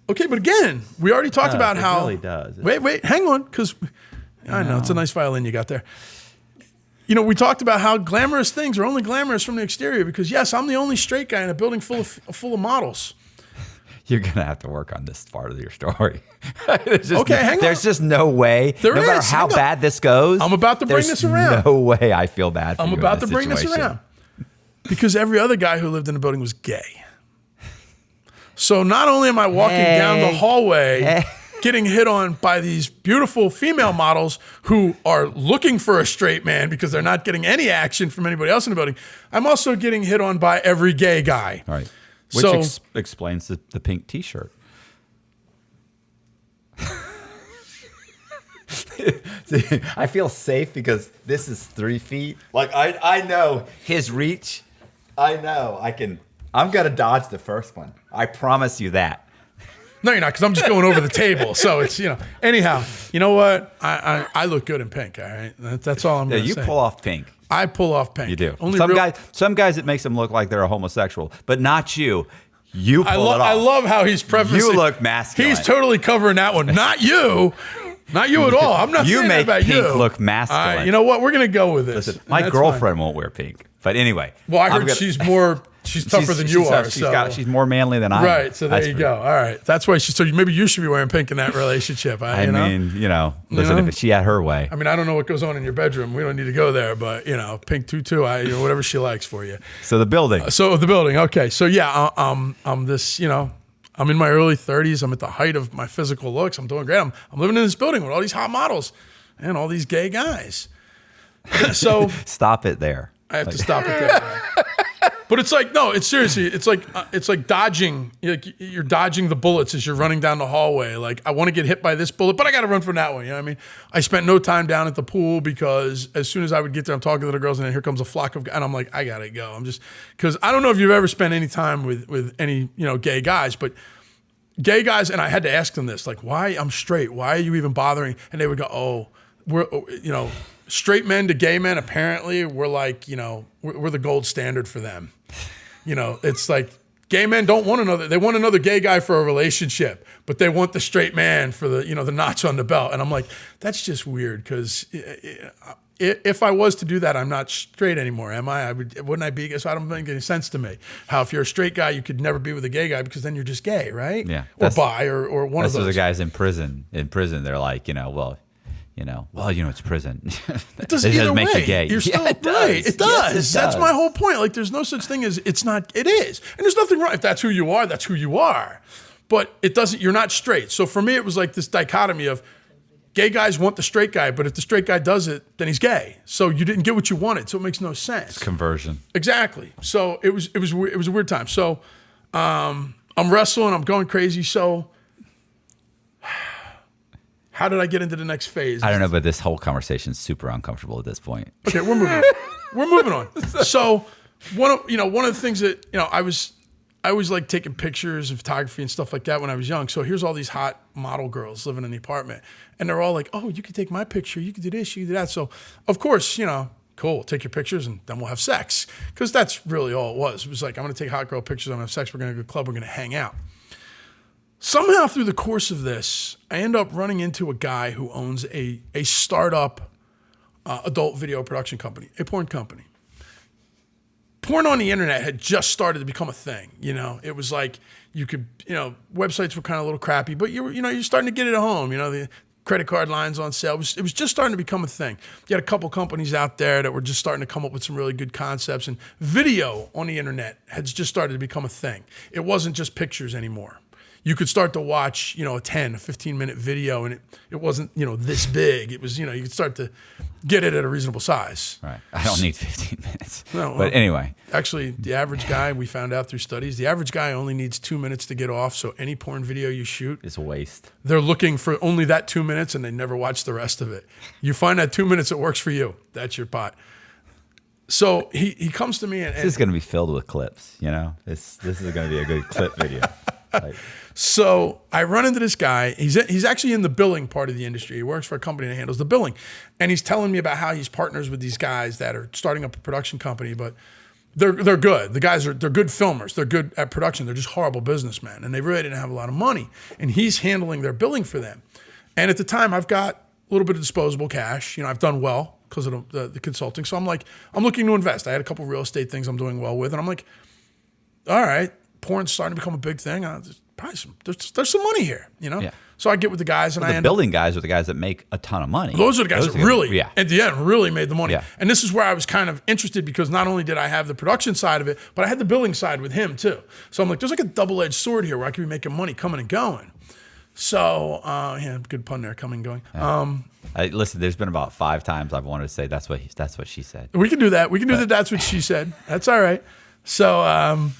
Okay, but again, we already talked about how... It really does. Wait, hang on, because I know, it's a nice violin you got there. We talked about how glamorous things are only glamorous from the exterior because, yes, I'm the only straight guy in a building full of models. You're going to have to work on this part of your story. There's just no way. No matter how bad this goes, I'm about to bring this around. No way I feel bad for you. I'm about to bring this around. Because every other guy who lived in the building was gay. So not only am I walking down the hallway getting hit on by these beautiful female models who are looking for a straight man because they're not getting any action from anybody else in the building, I'm also getting hit on by every gay guy. All right. Which explains the pink T-shirt. See, I feel safe because this is 3 feet. Like I know his reach. I know I'm gonna dodge the first one. I promise you that. No, you're not, because I'm just going over the table. So it's Anyhow, you know what? I look good in pink. All right, that's all I'm gonna say. You pull off pink. I pull off pink. You do. Some guys, it makes them look like they're a homosexual, but not you. You pull it off. I love how he's prefacing. You look masculine. He's totally covering that one. Not you. Not you at all. I'm not saying that about you. You make pink look masculine. You know what? We're going to go with this. Listen, my girlfriend won't wear pink. But anyway. Well, I heard she's tougher than you are. She's more manly than I am. Right, so there you go. All right. That's why so maybe you should be wearing pink in that relationship. Listen, if she had her way. I mean, I don't know what goes on in your bedroom. We don't need to go there, but, pink tutu, whatever she likes for you. So the building. Okay. So, yeah, I'm this, I'm in my early 30s. I'm at the height of my physical looks. I'm doing great. I'm living in this building with all these hot models and all these gay guys. So stop it there. I have to stop it there. But it's like, no, it's seriously, it's like dodging. You're dodging the bullets as you're running down the hallway. Like, I want to get hit by this bullet, but I got to run from that one. You know what I mean? I spent no time down at the pool because as soon as I would get there, I'm talking to the girls, and then here comes a flock of guys, and I'm like, I gotta go. Because I don't know if you've ever spent any time with any gay guys, but gay guys, and I had to ask them this, like, why I'm straight? Why are you even bothering? And they would go, oh, we're, straight men to gay men, apparently, we're like, we're the gold standard for them. It's like gay men don't want they want another gay guy for a relationship, but they want the straight man for the, the notch on the belt. And I'm like, that's just weird, because if I was to do that, I'm not straight anymore, am I? Wouldn't I be? So I don't make any sense to me. How if you're a straight guy, you could never be with a gay guy because then you're just gay, right? Yeah. Or bi or one of those. That's what the guys in prison. In prison, they're like, it's prison. It doesn't make you gay. You're still it does. right. It does. Yes, That's my whole point. Like, there's no such thing as it's not. It is, and there's nothing wrong. If that's who you are, that's who you are. But it doesn't. You're not straight. So for me, it was like this dichotomy of gay guys want the straight guy, but if the straight guy does it, then he's gay. So you didn't get what you wanted. So it makes no sense. It's conversion. Exactly. So it was a weird time. So I'm wrestling. I'm going crazy. So how did I get into the next phase? I don't know, but this whole conversation is super uncomfortable at this point. Okay, we're moving on. We're moving on. So one of the things that, I always like taking pictures and photography and stuff like that when I was young. So here's all these hot model girls living in the apartment. And they're all like, oh, you can take my picture. You can do this, you can do that. So, of course, cool, take your pictures and then we'll have sex. Because that's really all it was. It was like, I'm going to take hot girl pictures. I'm going to have sex. We're going to go to the club. We're going to hang out. Somehow through the course of this, I end up running into a guy who owns a startup adult video production company, a porn company. Porn on the internet had just started to become a thing. It was like you could, websites were kind of a little crappy, but you're starting to get it at home. The credit card lines on sale. It was just starting to become a thing. You had a couple companies out there that were just starting to come up with some really good concepts, and video on the internet had just started to become a thing. It wasn't just pictures anymore. You could start to watch, a 10, 15-minute video, and it wasn't, this big. It was, you could start to get it at a reasonable size. Right. I don't need 15 minutes. No, but anyway. Actually, the average guy, we found out through studies, the average guy only needs 2 minutes to get off. So any porn video you shoot, it's a waste. They're looking for only that 2 minutes, and they never watch the rest of it. You find that 2 minutes that works for you. That's your pot. So he comes to me and this is going to be filled with clips. This is going to be a good clip video. So I run into this guy. He's actually in the billing part of the industry. He works for a company that handles the billing. And he's telling me about how he's partners with these guys that are starting up a production company, but they're good. The guys they're good filmers. They're good at production. They're just horrible businessmen. And they really didn't have a lot of money. And he's handling their billing for them. And at the time, I've got a little bit of disposable cash. I've done well because of the consulting. So I'm like, I'm looking to invest. I had a couple real estate things I'm doing well with. And I'm like, all right, porn's starting to become a big thing. There's some money here, Yeah. So I get with the guys, and the building guys are the guys that make a ton of money. Those are the guys that really, yeah. at the end, really made the money. Yeah. And this is where I was kind of interested, because not only did I have the production side of it, but I had the billing side with him too. So I'm like, there's like a double-edged sword here where I could be making money coming and going. So, good pun there, coming and going. Listen, there's been about 5 times I've wanted to say that's what she said. We can do that. We can do that. That's what she said. That's all right. So,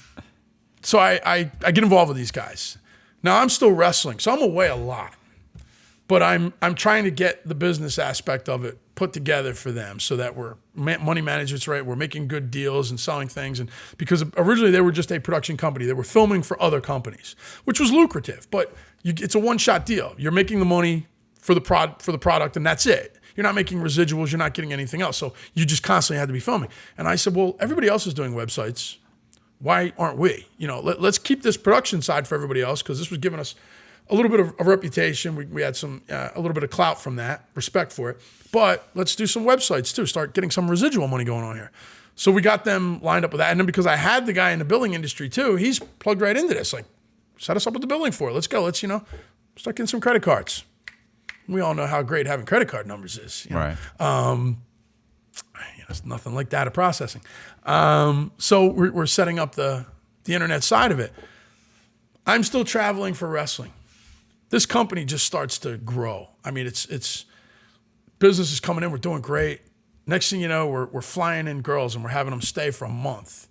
so I get involved with these guys. Now I'm still wrestling, so I'm away a lot, but I'm trying to get the business aspect of it put together for them so that we're money management's right. We're making good deals and selling things, and because originally they were just a production company, they were filming for other companies, which was lucrative, but it's a one-shot deal. You're making the money for the product, and that's it. You're not making residuals. You're not getting anything else. So you just constantly had to be filming. And I said, well, everybody else is doing websites. Why aren't we? Let's keep this production side for everybody else, because this was giving us a little bit of a reputation. We had some a little bit of clout from that, respect for it. But let's do some websites too. Start getting some residual money going on here. So we got them lined up with that. And then because I had the guy in the billing industry too, he's plugged right into this. Like, set us up with the billing for it. Let's go. Let's start getting some credit cards. We all know how great having credit card numbers is. Right. It's nothing like data processing. So we're setting up the internet side of it. I'm still traveling for wrestling. This company just starts to grow. I mean, it's business is coming in. We're doing great. Next thing you know, we're flying in girls and we're having them stay for a month.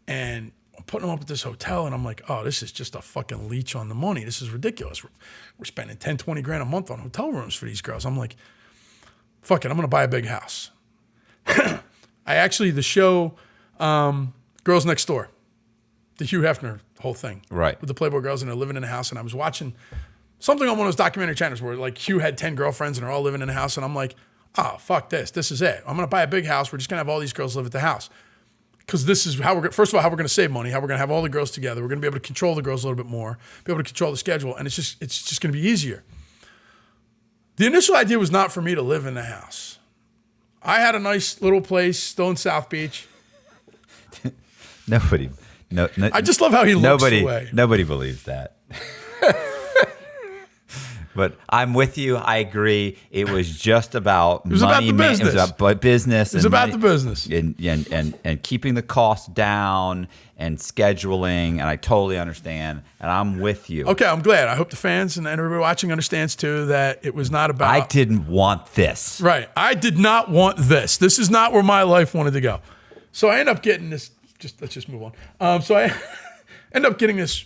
And I'm putting them up at this hotel, and I'm like, oh, this is just a fucking leech on the money. This is ridiculous. We're spending 10, 20 grand a month on hotel rooms for these girls. I'm like, fuck it, I'm going to buy a big house. The show Girls Next Door, the Hugh Hefner whole thing. Right. With the Playboy girls, and they're living in a house, and I was watching something on one of those documentary channels where like Hugh had 10 girlfriends and they're all living in a house, and I'm like, oh, fuck this. This is it. I'm going to buy a big house. We're just going to have all these girls live at the house. Because this is how first of all, how we're going to save money, how we're going to have all the girls together. We're going to be able to control the girls a little bit more, be able to control the schedule, and it's just going to be easier. The initial idea was not for me to live in the house. I had a nice little place still in South Beach. Nobody. No, I just love how he looks away. Nobody believes that. But I'm with you. I agree. It was just about money. About the business. It was about business. It was about the business. And keeping the costs down and scheduling. And I totally understand. And I'm with you. Okay, I'm glad. I hope the fans and everybody watching understands too that it was not about. I didn't want this. Right. I did not want this. This is not where my life wanted to go. So I end up getting this. Let's just move on. So I end up getting this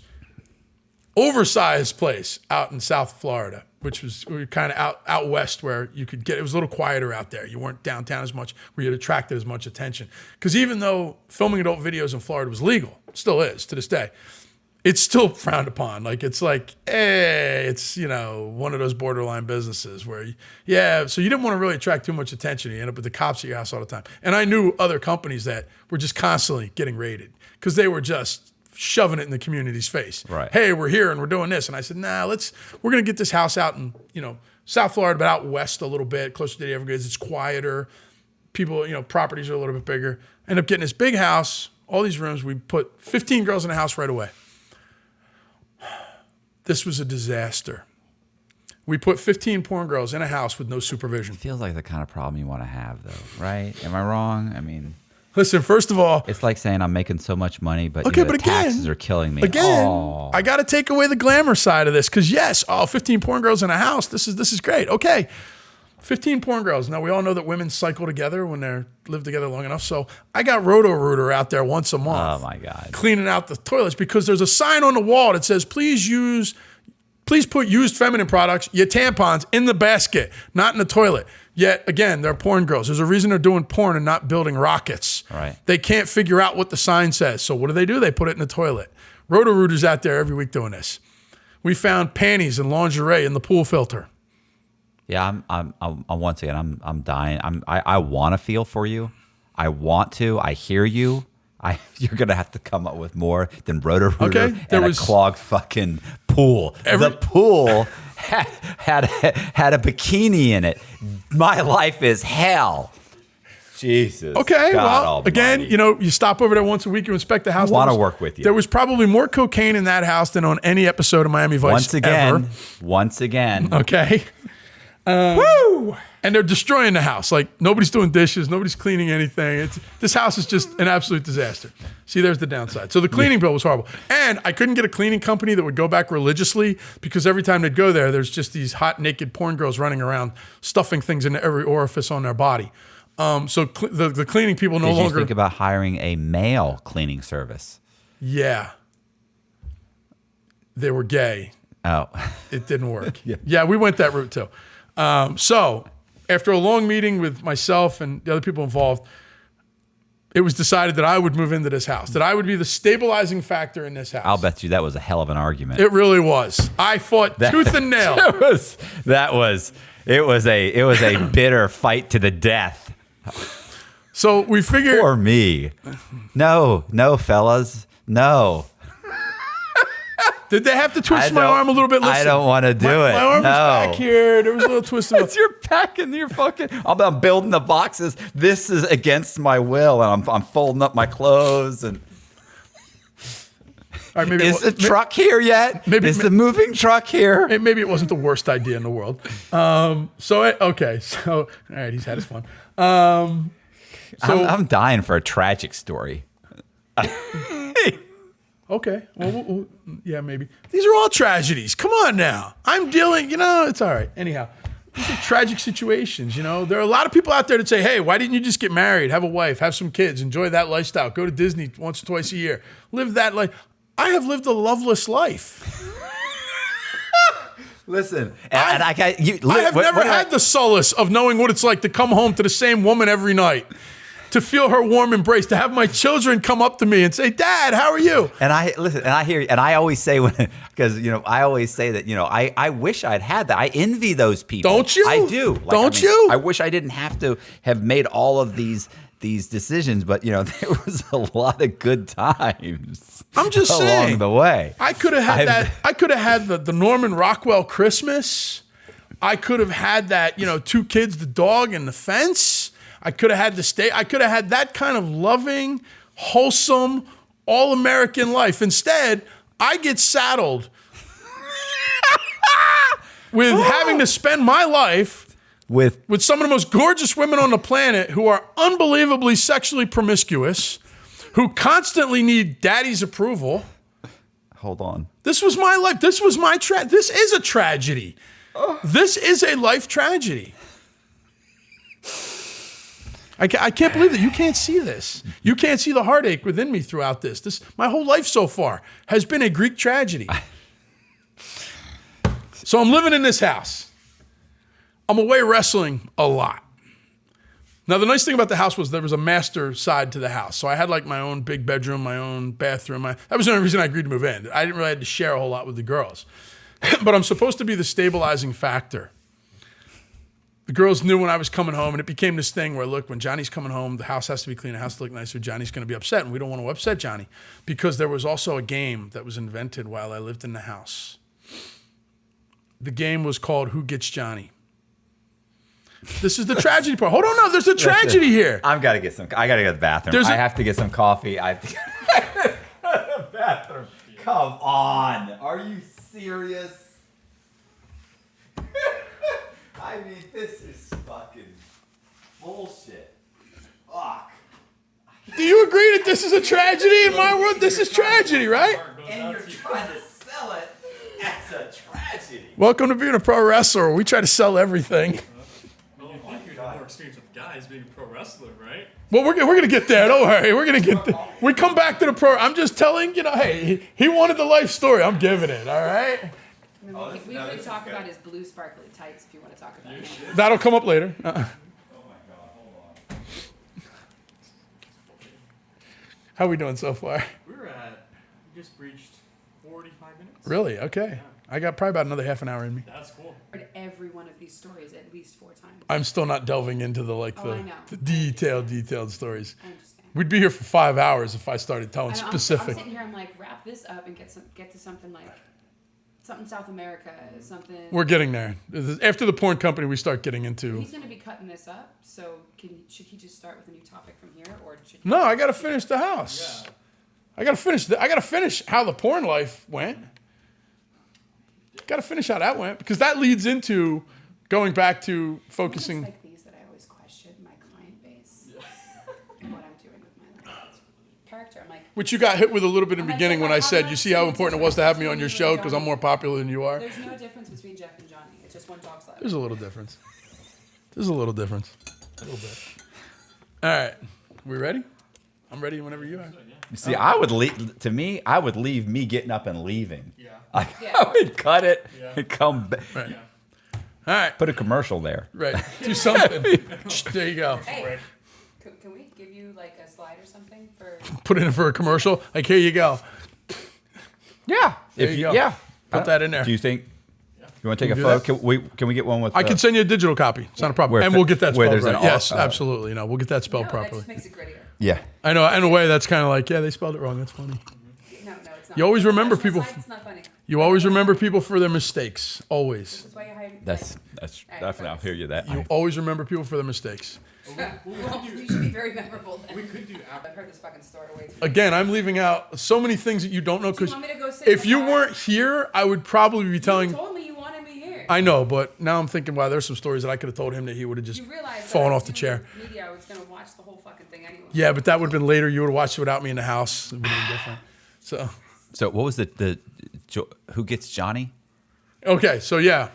oversized place out in South Florida, which was kind of out west where you could get, it was a little quieter out there. You weren't downtown as much where you'd attracted as much attention. Because even though filming adult videos in Florida was legal, still is to this day, it's still frowned upon. Like, it's like, hey, it's, one of those borderline businesses where, so you didn't want to really attract too much attention. You end up with the cops at your house all the time. And I knew other companies that were just constantly getting raided because they were just shoving it in the community's face. Right. Hey, we're here and we're doing this. And I said, nah, we're going to get this house out in, South Florida, but out west a little bit, closer to the Everglades. It's quieter. People, properties are a little bit bigger. End up getting this big house, all these rooms. We put 15 girls in a house right away. This was a disaster. We put 15 porn girls in a house with no supervision. It feels like the kind of problem you want to have, though, right? Am I wrong? I mean, listen, first of all, it's like saying I'm making so much money, but, okay, the but again, taxes are killing me. Again, oh. I got to take away the glamour side of this because 15 porn girls in a house. This is great. Okay, 15 porn girls. Now we all know that women cycle together when they live together long enough. So I got Roto-Rooter out there once a month. Oh my God, cleaning out the toilets because there's a sign on the wall that says please put used feminine products, your tampons, in the basket, not in the toilet. Yet, again, they're porn girls. There's a reason they're doing porn and not building rockets. Right. They can't figure out what the sign says. So what do? They put it in the toilet. Roto-Rooters out there every week doing this. We found panties and lingerie in the pool filter. Yeah, I'm once again, I'm dying. I want to feel for you. I want to. I hear you. You're gonna have to come up with more than Roto-Rooter and a clogged fucking pool. The pool had a bikini in it. My life is hell. Jesus. Okay, God well, almighty. again, you stop over there once a week, you inspect the house. I want to work with you. There was probably more cocaine in that house than on any episode of Miami Vice Once again. Okay. Woo! And they're destroying the house. Like, nobody's doing dishes. Nobody's cleaning anything. This house is just an absolute disaster. See, there's the downside. So the cleaning bill was horrible. And I couldn't get a cleaning company that would go back religiously because every time they'd go there, there's just these hot, naked porn girls running around, stuffing things into every orifice on their body. So the cleaning people no longer... Did you think about hiring a male cleaning service? Yeah. They were gay. Oh. It didn't work. Yeah, we went that route too. So after a long meeting with myself and the other people involved, it was decided that I would move into this house, that I would be the stabilizing factor in this house. I'll bet you that was a hell of an argument. It really was. I fought tooth and nail. It was a bitter fight to the death. So we figured. Poor me. No, fellas, no. Did they have to twist my arm a little bit? Listen, I don't want to do it. My arm was back here. There was a little twist. It's your back and your fucking. I'm building the boxes. This is against my will, and I'm folding up my clothes. And all right, maybe is the truck here yet? Is the moving truck here? Maybe it wasn't the worst idea in the world. So all right, he's had his fun. I'm dying for a tragic story. Okay. Well, yeah, maybe. These are all tragedies. Come on now. I'm dealing, it's all right. Anyhow, these are tragic situations, There are a lot of people out there that say, hey, why didn't you just get married, have a wife, have some kids, enjoy that lifestyle, go to Disney once or twice a year, live that life. I have lived a loveless life. Listen, and I have never had the solace of knowing what it's like to come home to the same woman every night. to feel her warm embrace, to have my children come up to me and say, "Dad, how are you?" And I hear you, and I always say because I always say that I wish I'd had that. I envy those people. Don't you? I do. Don't you? I wish I didn't have to have made all of these decisions, but there was a lot of good times. I'm just along saying the way. I could have had that. I could have had the Norman Rockwell Christmas. I could have had that, 2 kids, the dog, and the fence. I could have had the state. I could have had that kind of loving, wholesome, all-American life. Instead, I get saddled with having to spend my life with some of the most gorgeous women on the planet who are unbelievably sexually promiscuous, who constantly need daddy's approval. Hold on. This was my life. This was my this is a tragedy. This is a life tragedy. I can't believe that you can't see this. You can't see the heartache within me throughout this. My whole life so far has been a Greek tragedy. So I'm living in this house. I'm away wrestling a lot. Now, the nice thing about the house was there was a master side to the house. So I had like my own big bedroom, my own bathroom. That was the only reason I agreed to move in. I didn't really have to share a whole lot with the girls. But I'm supposed to be the stabilizing factor. The girls knew when I was coming home, and it became this thing where, look, when Johnny's coming home, the house has to be clean, the house has to look nice, or Johnny's going to be upset, and we don't want to upset Johnny. Because there was also a game that was invented while I lived in the house. The game was called Who Gets Johnny? This is the tragedy part. Hold on, no, there's a tragedy here. I got to go to the bathroom. I have to get some coffee. I have to go to the bathroom. Come on. Are you serious? I mean, this is fucking bullshit. Fuck. Do you agree that this is a tragedy in my world? This is tragedy, right? And you're trying to sell it as a tragedy. Welcome to being a pro wrestler. We try to sell everything. Well, you think you'd have more experience with guys being a pro wrestler, right? Well, we're going to get there. Don't worry. We're going to get there. We come back to the pro. I'm just telling, hey, he wanted the life story. I'm giving it, all right? We could talk about his blue sparkly tights if you want to talk about it. That'll come up later. Oh, my God. Hold on. How are we doing so far? We just reached 45 minutes. Really? Okay. Yeah. I got probably about another half an hour in me. That's cool. Heard every one of these stories at least 4 times. I'm still not delving into the I know. detailed stories. I understand. We'd be here for 5 hours if I started telling I know, specific. I'm sitting here, I'm like, wrap this up and get to something like something South America, something. We're getting there. After the porn company, we start getting into. He's going to be cutting this up, so should he just start with a new topic from here, or should? No, I got to finish the house. Yeah. I got to finish how the porn life went. Got to finish how that went because that leads into going back to focusing. It's like these that I always question my client base, and what I'm doing with my life. Character, I'm like. Which you got hit with a little bit in the I'm beginning like, when I how said, do you see how important it was to have me on your show because I'm more popular than you are? There's no difference between Jeff and Johnny. It's just one dog slap. There's a little difference. A little bit. All right. We ready? I'm ready whenever you are. See, I would leave me getting up and leaving. Yeah. I would cut it and come back. Right. Yeah. All right. Put a commercial there. Right. Do something. There you go. Hey, can we give you like a slide or something for? Put it in for a commercial. Like, here you go. Yeah. There you go. Yeah. Put that in there. Do you think you want to take a do photo? that? Can we get one with? I can send you a digital copy. It's not a problem. Where And we'll get that where spelled there's right. an Yes, all- absolutely. No, we'll get that spelled No, that properly. just makes it grittier. Yeah. I know. In a way, that's kind of like, yeah, they spelled it wrong. That's funny. No, it's not. You always remember Professional people- side, It's not funny. You always remember people for their mistakes. Always. That's why you hired. That's Alright, definitely. I'll hear you that. You always remember people for their mistakes. Well, you should be very memorable then. We could do I've heard this fucking story way too. Again, I'm leaving out so many things that you don't know Do you because want me to go sit in if the you car? weren't here, I would probably be You telling. told me you wanted me here. I know, but now I'm thinking, wow, there's some stories that I could have told him that he would have just You realize fallen that off the chair. Media, I was gonna watch the whole fucking thing anyway. Yeah, but that would have been later. You would have watched it without me in the house. It would have been different. So what was who gets Johnny? Okay, so yeah.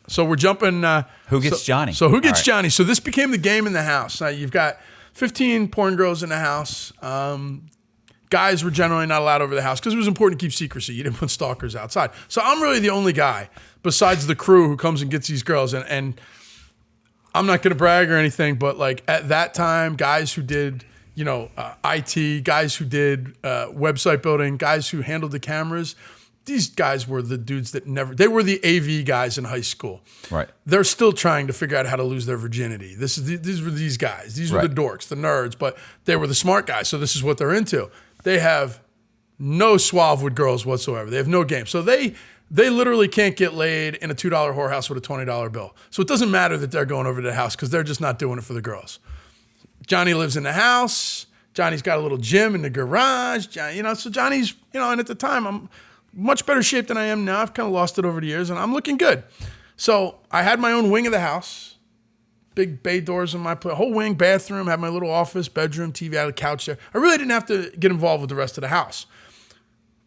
So we're jumping. Who gets Johnny? So who gets All right. Johnny? So this became the game in the house. Now you've got 15 porn girls in the house. Guys were generally not allowed over the house because it was important to keep secrecy. You didn't put stalkers outside. So I'm really the only guy besides the crew who comes and gets these girls. And I'm not going to brag or anything, but like at that time, guys who did IT, guys who did website building, guys who handled the cameras. These guys were the dudes that they were the AV guys in high school. Right. They're still trying to figure out how to lose their virginity. These were these guys. These were the dorks, the nerds, but they were the smart guys. So this is what they're into. They have no suave with girls whatsoever. They have no game. So they literally can't get laid in a $2 whorehouse with a $20 bill. So it doesn't matter that they're going over to the house because they're just not doing it for the girls. Johnny lives in the house. Johnny's got a little gym in the garage. So Johnny's, and at the time I'm much better shape than I am now. I've kind of lost it over the years, and I'm looking good. So I had my own wing of the house, big bay doors in my whole wing, bathroom, had my little office, bedroom, TV, I had a couch there. I really didn't have to get involved with the rest of the house.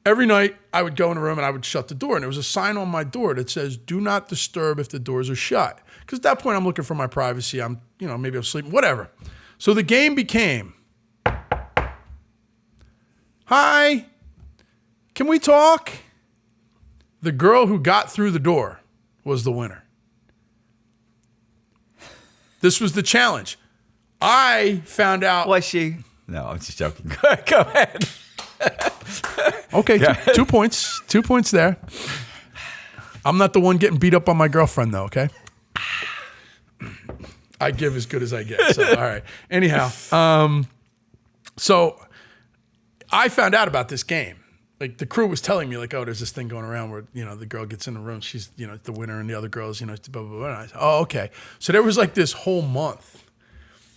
Every night I would go in a room and I would shut the door, and there was a sign on my door that says, "Do not disturb if the doors are shut." Because at that point I'm looking for my privacy. I'm, maybe I'm sleeping, whatever. So the game became, "Hi, can we talk?" The girl who got through the door was the winner. This was the challenge. I found out. Was she? No, I'm just joking. Go ahead. Okay, 2 points. 2 points there. I'm not the one getting beat up on my girlfriend, though, okay? I give as good as I get. So, all right. Anyhow, so I found out about this game. Like, the crew was telling me, like, oh, there's this thing going around where, the girl gets in the room. She's, the winner, and the other girls, blah, blah, blah. And I said, oh, okay. So there was, like, this whole month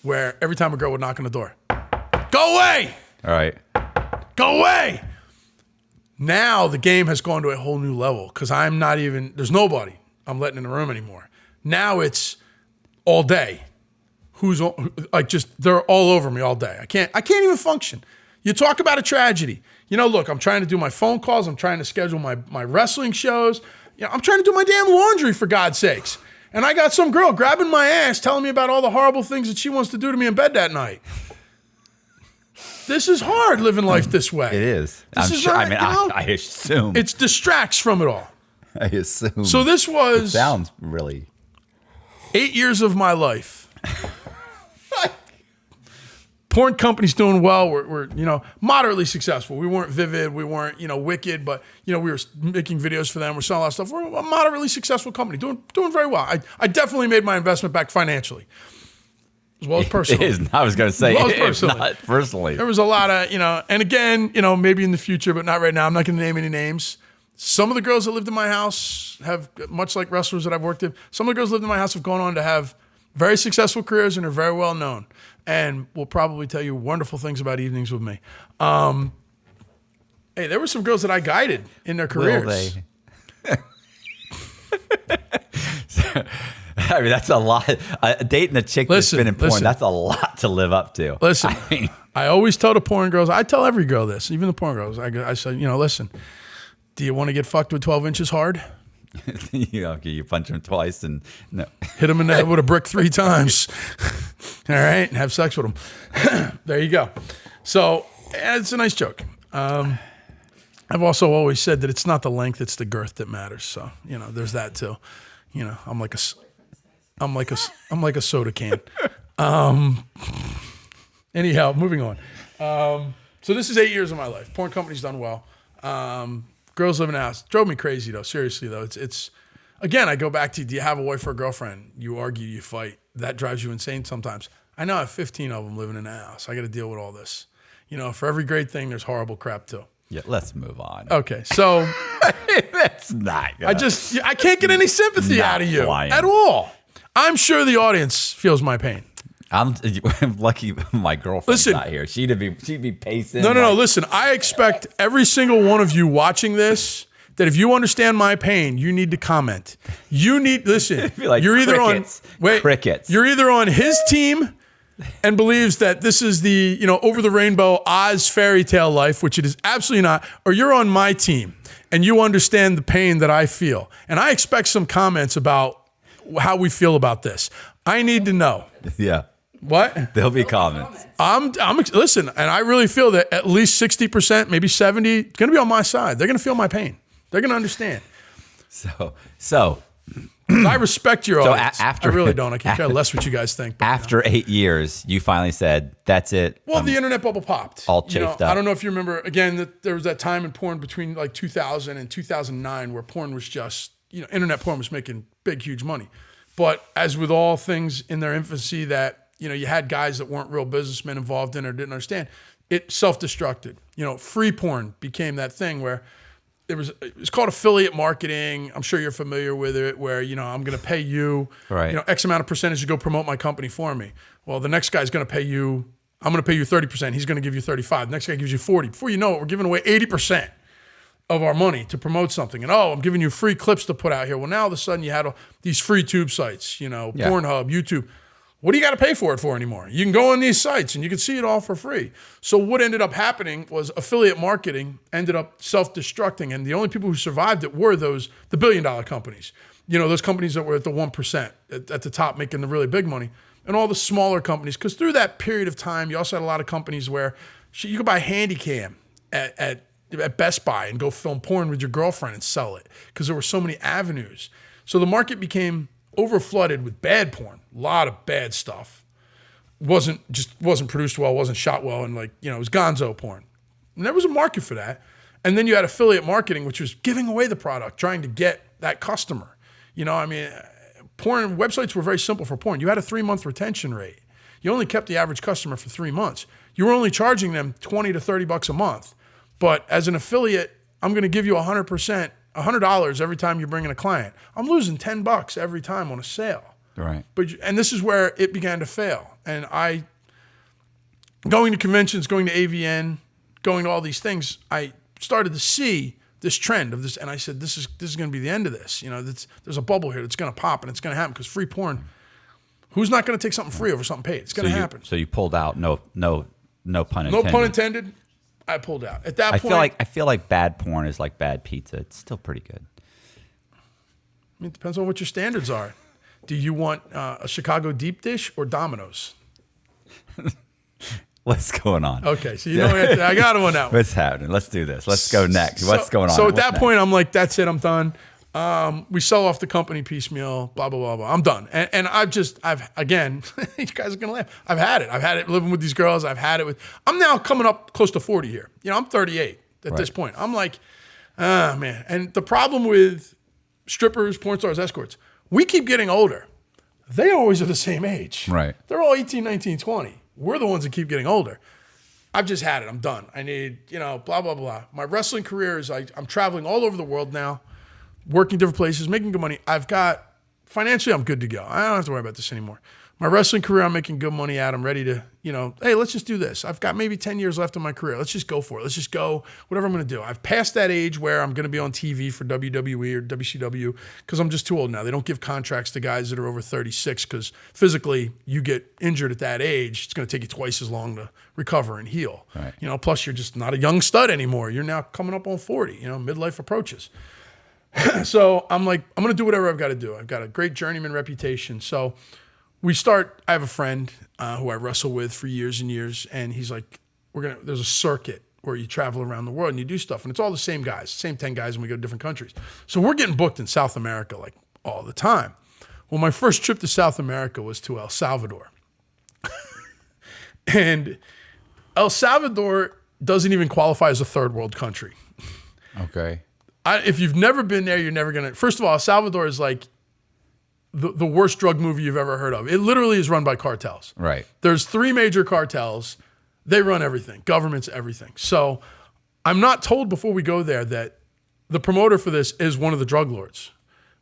where every time a girl would knock on the door, "Go away! All right. Go away!" Now the game has gone to a whole new level because there's nobody I'm letting in the room anymore. Now it's all day. They're all over me all day. I can't even function. You talk about a tragedy. Look, I'm trying to do my phone calls. I'm trying to schedule my wrestling shows. I'm trying to do my damn laundry, for God's sakes. And I got some girl grabbing my ass telling me about all the horrible things that she wants to do to me in bed that night. This is hard living life this way. It is. I assume. It distracts from it all. I assume. So this was sounds really 8 years of my life. Porn company's doing well. We're moderately successful. We weren't Vivid. We weren't Wicked, but we were making videos for them. We're selling a lot of stuff. We're a moderately successful company, doing very well. I definitely made my investment back financially, as well as personally. It is. I was going to say, not personally. There was a lot of, and again, maybe in the future, but not right now. I'm not going to name any names. Some of the girls that lived in my house have, much like wrestlers that I've worked with, some of the girls that lived in my house have gone on to have very successful careers and are very well known, and will probably tell you wonderful things about evenings with me. Hey, there were some girls that I guided in their careers. Will they? I mean, that's a lot. Dating a chick that's been in porn, that's a lot to live up to. Listen, I always tell the porn girls, I tell every girl this, even the porn girls, I say, listen, do you want to get fucked with 12 inches hard? You punch them twice and no. Hit them in the head with a brick 3 times. All right, and have sex with them. There you go. So it's a nice joke. I've also always said that it's not the length, it's the girth that matters. So, there's that too. I'm like a soda can. Anyhow, moving on. So this is 8 years of my life. Porn company's done well. Girls live in a house. Drove me crazy though. Seriously though. It's again, I go back to, do you have a wife or a girlfriend? You argue, you fight. That drives you insane sometimes. I now have 15 of them living in a house. I got to deal with all this. For every great thing, there's horrible crap too. Yeah, let's move on. Okay, so that's not. I can't get any sympathy out of you at all. I'm sure the audience feels my pain. I'm lucky my girlfriend's not here. She'd be pacing. No. Listen, I expect every single one of you watching this that if you understand my pain, you need to comment. Listen. Like you're either crickets. You're either on his team and believes that this is the over the rainbow Oz fairy tale life, which it is absolutely not, or you're on my team and you understand the pain that I feel. And I expect some comments about how we feel about this. I need to know. Yeah. What? There'll be comments. Listen, and I really feel that at least 60%, maybe 70%, it's going to be on my side. They're going to feel my pain. They're going to understand. So I respect your So audience. after- I really don't. I can care less what you guys think. But, After 8 years, you finally said, "That's it." well, the internet bubble popped. all chafed up. I don't know if you remember, again, that there was that time in porn between like 2000 and 2009 where porn was just, internet porn was making big, huge money. But as with all things in their infancy that, you had guys that weren't real businessmen involved in or didn't understand, it self-destructed. Free porn became that thing where it's called affiliate marketing. I'm sure you're familiar with it, where, I'm going to pay you, Right. X amount of percentage to go promote my company for me. Well, the next guy's going to pay you, I'm going to pay you 30%. He's going to give you 35. The next guy gives you 40. Before you know it, we're giving away 80% of our money to promote something. And, I'm giving you free clips to put out here. Well, now all of a sudden you had these free tube sites, Pornhub, YouTube. What do you got to pay for it for anymore? You can go on these sites and you can see it all for free. So what ended up happening was affiliate marketing ended up self-destructing. And the only people who survived it were the billion-dollar companies. Those companies that were at the 1%, at the top, making the really big money. And all the smaller companies, because through that period of time, you also had a lot of companies where you could buy a handy cam at Best Buy and go film porn with your girlfriend and sell it, because there were so many avenues. So the market became overflooded with bad porn, a lot of bad stuff. Wasn't produced well, wasn't shot well, and it was gonzo porn. And there was a market for that. And then you had affiliate marketing, which was giving away the product, trying to get that customer. Porn websites were very simple for porn. You had a 3-month retention rate. You only kept the average customer for 3 months. You were only charging them $20 to $30 a month. But as an affiliate, I'm going to give you $100 every time you bring in a client. I'm losing $10 every time on a sale. Right. And this is where it began to fail. And going to conventions, going to AVN, going to all these things, I started to see this trend of this, and I said, this is going to be the end of this. There's a bubble here that's going to pop, and it's going to happen, because free porn, who's not going to take something free over something paid? It's going to happen. So you pulled out. No pun intended. No pun intended. I pulled out. At that point, I feel like bad porn is like bad pizza. It's still pretty good. It depends on what your standards are. Do you want a Chicago deep dish or Domino's? What's going on? Okay, so I got him on that one. What's happening? Let's do this. Let's go next. What's going on? So at that point, I'm like, that's it. I'm done. We sell off the company piecemeal, blah, blah, blah, blah. I'm done. And again, you guys are going to laugh. I've had it. I've had it living with these girls. I'm now coming up close to 40 here. I'm 38 at this point. I'm like, man. And the problem with strippers, porn stars, escorts, we keep getting older. They always are the same age. Right. They're all 18, 19, 20. We're the ones that keep getting older. I've just had it. I'm done. I need, blah, blah, blah. My wrestling career is I'm traveling all over the world now, working different places, making good money. Financially, I'm good to go. I don't have to worry about this anymore. My wrestling career, I'm making good money at. I'm ready to, hey, let's just do this. I've got maybe 10 years left in my career. Let's just go for it. Let's just go, whatever I'm going to do. I've passed that age where I'm going to be on TV for WWE or WCW, because I'm just too old now. They don't give contracts to guys that are over 36, because physically you get injured at that age. It's going to take you twice as long to recover and heal. Right. Plus you're just not a young stud anymore. You're now coming up on 40, midlife approaches. So I'm like, I'm going to do whatever I've got to do. I've got a great journeyman reputation. So I have a friend who I wrestle with for years and years, and he's like, there's a circuit where you travel around the world and you do stuff, and it's all the same guys, same 10 guys, and we go to different countries. So we're getting booked in South America like all the time. Well, my first trip to South America was to El Salvador. And El Salvador doesn't even qualify as a third world country. Okay. If you've never been there, you're never going to. First of all, El Salvador is like the worst drug movie you've ever heard of. It literally is run by cartels. Right. There's 3 major cartels. They run everything. Government's everything. So I'm not told before we go there that the promoter for this is one of the drug lords,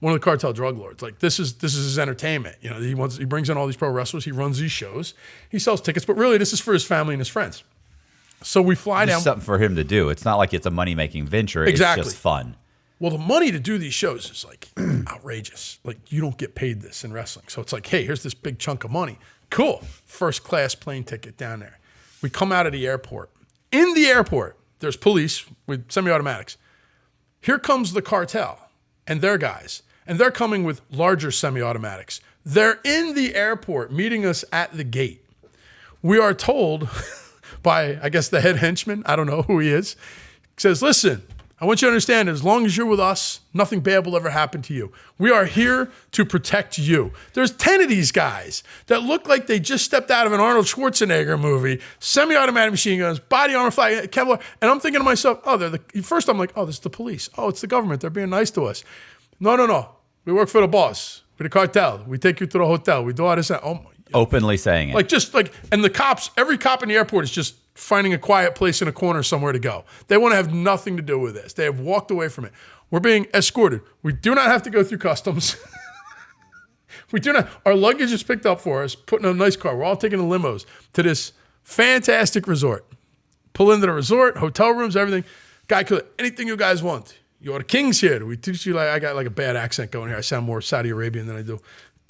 one of the cartel drug lords. Like this is his entertainment. He brings in all these pro wrestlers. He runs these shows. He sells tickets, but really this is for his family and his friends. So we fly down. It's something for him to do. It's not like it's a money-making venture. Exactly. It's just fun. Well, the money to do these shows is like outrageous. Like you don't get paid this in wrestling. So it's like, hey, here's this big chunk of money. Cool. First class plane ticket down there. We come out of the airport. In the airport, there's police with semi-automatics. Here comes the cartel and their guys. And they're coming with larger semi-automatics. They're in the airport meeting us at the gate. We are told by, I guess, the head henchman, I don't know who he is, says, listen, I want you to understand, as long as you're with us, nothing bad will ever happen to you. We are here to protect you. There's 10 of these guys that look like they just stepped out of an Arnold Schwarzenegger movie, semi-automatic machine guns, body armor, flag, Kevlar, and I'm thinking to myself, first I'm like, oh, this is the police. Oh, it's the government. They're being nice to us. No. We work for the boss. We're the cartel. We take you to the hotel. We do all this. Openly saying it. And the cops, every cop in the airport is just finding a quiet place in a corner somewhere to go. They want to have nothing to do with this. They have walked away from it. We're being escorted. We do not have to go through customs. We do not. Our luggage is picked up for us, put in a nice car. We're all taking the limos to this fantastic resort. Pull into the resort, hotel rooms, everything. Guy could, anything you guys want. You're the kings here. We teach you, I got like a bad accent going here. I sound more Saudi Arabian than I do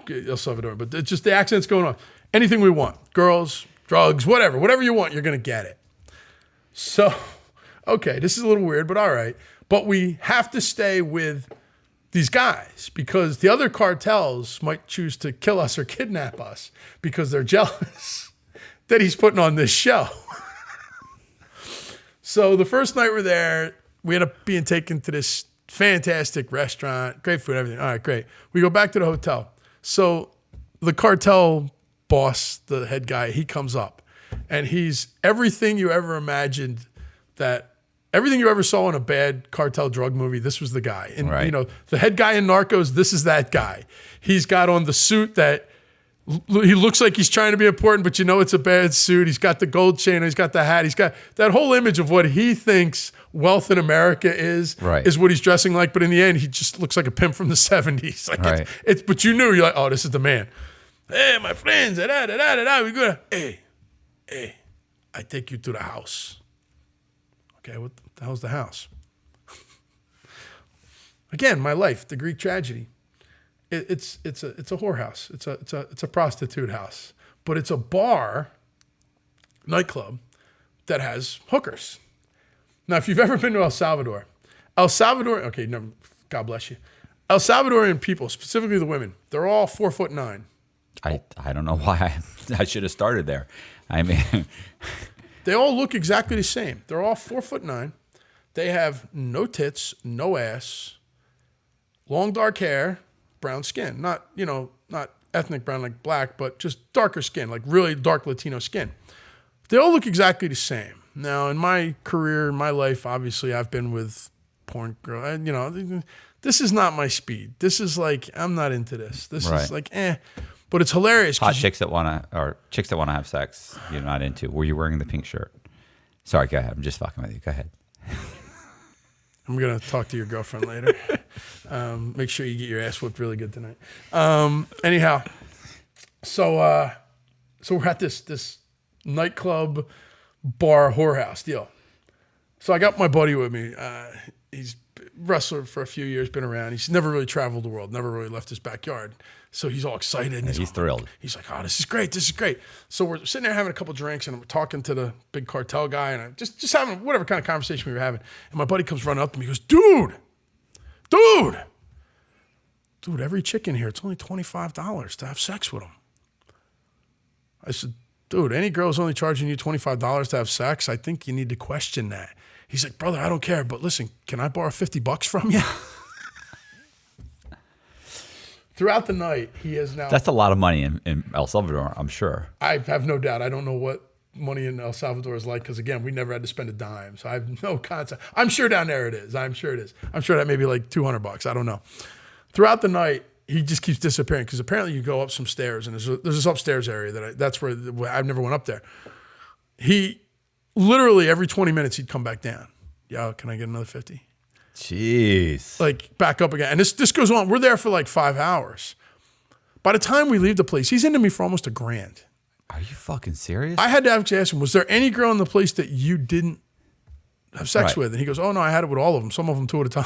El Salvador, but it's just the accent's going on. Anything we want. Girls, drugs, whatever you want, you're going to get it. So, okay, this is a little weird, but all right. But we have to stay with these guys because the other cartels might choose to kill us or kidnap us because they're jealous that he's putting on this show. So the first night we're there, we end up being taken to this fantastic restaurant, great food, everything. All right, great. We go back to the hotel. So the cartel boss, the head guy, he comes up and he's everything you ever imagined everything you ever saw in a bad cartel drug movie, this was the guy. And the head guy in Narcos, this is that guy. He's got on the suit that he looks like he's trying to be important, but it's a bad suit. He's got the gold chain, he's got the hat, he's got that whole image of what he thinks wealth in America is what he's dressing like. But in the end, he just looks like a pimp from the 70s. But you're like, oh, this is the man. Hey, my friends, we go. Hey, I take you to the house. Okay, what the hell's the house? Again, my life, the Greek tragedy. It's a whorehouse. It's a prostitute house, but it's a bar, nightclub that has hookers. Now, if you've ever been to El Salvador, okay, no, God bless you. El Salvadorian people, specifically the women, they're all 4'9". I don't know why I should have started there. I mean, they all look exactly the same. They're all 4'9". They have no tits, no ass, long dark hair, brown skin. Not ethnic brown like black, but just darker skin, like really dark Latino skin. They all look exactly the same. Now, in my career, in my life, obviously, I've been with porn girl. And, this is not my speed. This is like, I'm not into this. This is like, But it's hilarious. Hot chicks that want to have sex, you're not into. Were you wearing the pink shirt? Sorry, go ahead. I'm just fucking with you. Go ahead. I'm going to talk to your girlfriend later. Make sure you get your ass whipped really good tonight. Anyhow, so we're at this nightclub, bar, whorehouse deal. So I got my buddy with me. He's wrestler for a few years, been around. He's never really traveled the world, never really left his backyard. So he's all excited. And he's thrilled. He's like, oh, this is great. This is great. So we're sitting there having a couple drinks and I'm talking to the big cartel guy and I'm just having whatever kind of conversation we were having. And my buddy comes running up to me. He goes, dude, every chick in here, it's only $25 to have sex with them. I said, dude, any girl's only charging you $25 to have sex? I think you need to question that. He's like, brother, I don't care, but listen, can I borrow $50 from you? Throughout the night, he has now... That's a lot of money in El Salvador, I'm sure. I have no doubt. I don't know what money in El Salvador is like because, again, we never had to spend a dime, so I have no concept. I'm sure down there it is. I'm sure that may be like $200. I don't know. Throughout the night, he just keeps disappearing because apparently you go up some stairs, and there's this upstairs area that's where I've never went up there. He... Literally every 20 minutes, he'd come back down. Yo, can I get another 50? Jeez. Like back up again. And this goes on. We're there for like 5 hours. By the time we leave the place, he's into me for almost $1,000. Are you fucking serious? I had to actually ask him, was there any girl in the place that you didn't have sex with? And he goes, oh no, I had it with all of them. Some of them 2 at a time.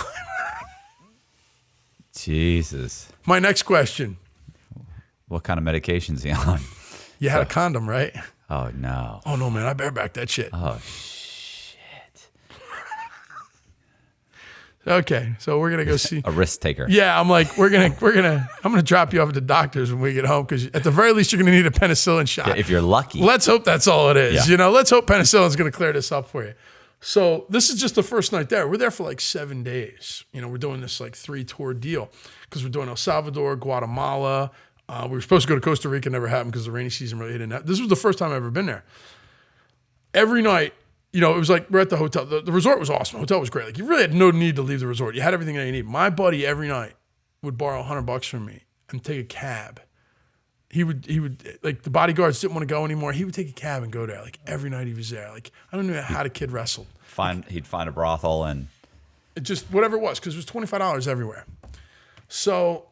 Jesus. My next question. What kind of medication's is he on? You had a condom, right? Oh, no. Oh, no, man. I barebacked that shit. Oh, shit. Okay, so we're going to go see. A risk taker. Yeah, I'm like, I'm going to drop you off at the doctor's when we get home because at the very least, you're going to need a penicillin shot. Yeah, if you're lucky. Let's hope that's all it is. Yeah. Let's hope penicillin's going to clear this up for you. So this is just the first night there. We're there for like 7 days. You know, we're doing this like 3-tour deal because we're doing El Salvador, Guatemala. We were supposed to go to Costa Rica, never happened because the rainy season really hit in that. This was the first time I've ever been there. Every night, you know, it was like we're at the hotel. The resort was awesome. The hotel was great. Like you really had no need to leave the resort. You had everything that you need. My buddy every night would borrow $100 from me and take a cab. He would like the bodyguards didn't want to go anymore. He would take a cab and go there. Like every night he was there. Like I don't know how the kid wrestled. He'd find a brothel and it just whatever it was because it was $25 everywhere. So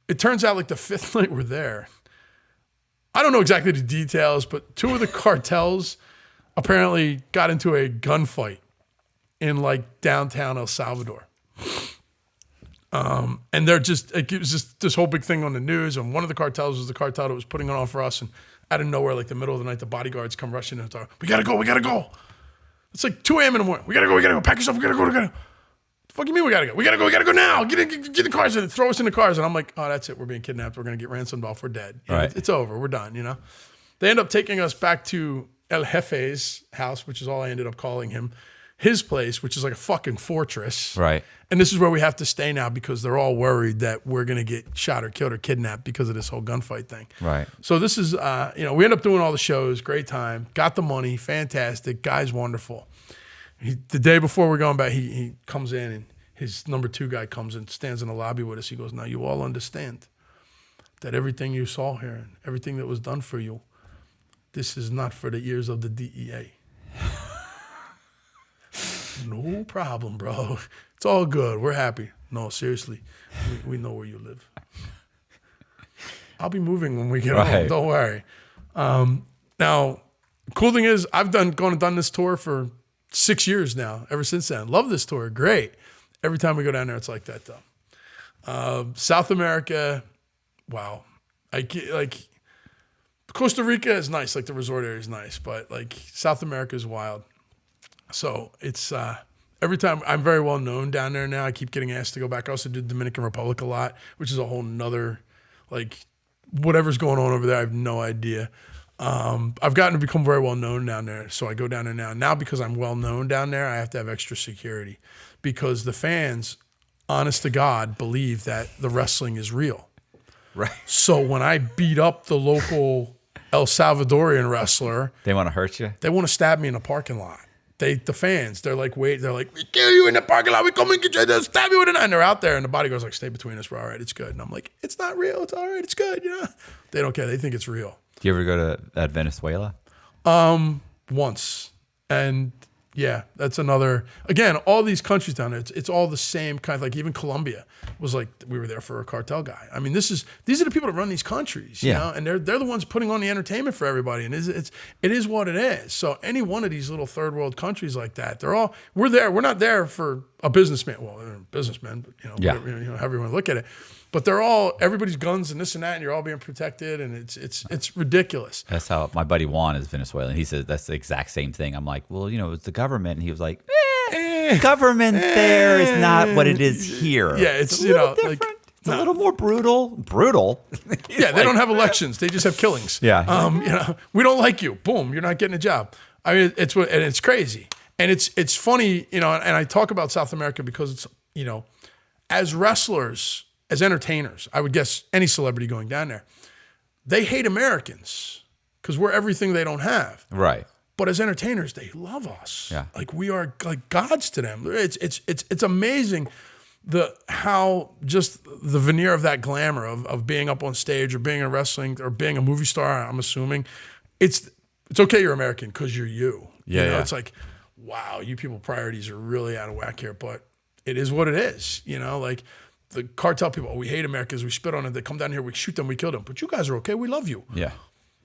it turns out like the 5th night we're there. I don't know exactly the details, but 2 of the cartels apparently got into a gunfight in like downtown El Salvador. And they're just, it was just this whole big thing on the news. And one of the cartels was the cartel that was putting it on for us. And out of nowhere, like the middle of the night, the bodyguards come rushing in and talk, we gotta go. It's like 2 a.m. in the morning. We gotta go, pack yourself, we gotta go. The fuck you mean we gotta go? We gotta go now. Get in the cars and throw us in the cars. And I'm like, oh, that's it. We're being kidnapped. We're gonna get ransomed off. We're dead. You know, right. It's over. We're done, you know? They end up taking us back to El Jefe's house, which is all I ended up calling him. His place, which is like a fucking fortress. right. And this is where we have to stay now because they're all worried that we're going to get shot or killed or kidnapped because of this whole gunfight thing. Right. So this is, you know, we end up doing all the shows, great time, got the money, fantastic, guy's wonderful. The day before we're going back, he comes in and his number 2 guy comes in, stands in the lobby with us. He goes, now you all understand that everything you saw here and everything that was done for you, this is not for the ears of the DEA. No problem, bro. It's all good. We're happy. No, seriously. We know where you live. I'll be moving when we get home. Don't worry. Now, cool thing is I've done this tour for 6 years now, ever since then. Love this tour. Great. Every time we go down there, it's like that, though. South America, wow. Like Costa Rica is nice. Like the resort area is nice. But like South America is wild. So it's every time I'm very well known down there now. I keep getting asked to go back. I also do Dominican Republic a lot, which is a whole nother, like whatever's going on over there, I have no idea. I've gotten to become very well known down there. So I go down there now. Now because I'm well known down there, I have to have extra security because the fans, honest to God, believe that the wrestling is real. Right. So when I beat up the local El Salvadorian wrestler, They want to hurt you? they want to stab me in a parking lot. The fans, they're like, we kill you in the parking lot. We come and get you, they'll stab you with a knife. And they're out there, and the bodyguard's like, stay between us. We're all right. It's good. And I'm like, it's not real. It's all right. It's good. You know, they don't care. They think it's real. Do you ever go to Venezuela? Once, and yeah, that's another. Again, all these countries down there, it's all the same kind of like. Even Colombia was like we were there for a cartel guy. I mean, these are the people that run these countries, you know, and they're the ones putting on the entertainment for everybody, and it is what it is. So any one of these little third world countries like that, we're there. We're not there for a businessman. Well, they're businessmen, but whatever, however you want to look at it. But everybody's guns and this and that, and you're all being protected, and it's ridiculous. That's how my buddy Juan is Venezuelan. He says that's the exact same thing. I'm like, well, it's the government, and he was like, government there is not what it is here. Yeah, it's a little different. like it's a little more brutal. Brutal. Yeah, they don't have elections; they just have killings. Yeah. We don't like you. Boom, you're not getting a job. I mean, it's crazy, and it's funny, and I talk about South America because it's as wrestlers. As entertainers, I would guess any celebrity going down there, they hate Americans because we're everything they don't have. Right. But as entertainers, they love us. Yeah. Like we are like gods to them. It's amazing how just the veneer of that glamour of being up on stage or being in wrestling or being a movie star. I'm assuming it's okay. You're American because you're you. Yeah. It's like, wow, you people priorities are really out of whack here. But it is what it is. Like. The cartel people, we hate Americans, we spit on them, they come down here, we shoot them, we kill them. But you guys are okay, we love you. Yeah.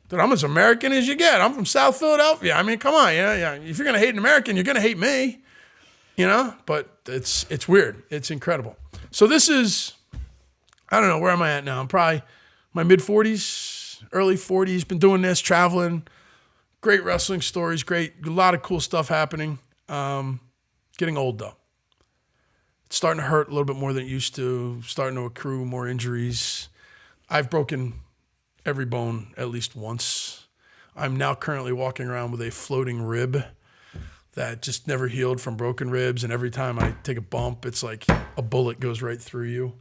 Dude, I'm as American as you get. I'm from South Philadelphia. I mean, come on, yeah. If you're gonna hate an American, you're gonna hate me. But it's weird. It's incredible. So this is, I don't know, where am I at now? I'm probably my mid-40s, early 40s, been doing this, traveling, great wrestling stories, a lot of cool stuff happening. Getting old though. It's starting to hurt a little bit more than it used to, starting to accrue more injuries. I've broken every bone at least once. I'm now currently walking around with a floating rib that just never healed from broken ribs. And every time I take a bump, it's like a bullet goes right through you.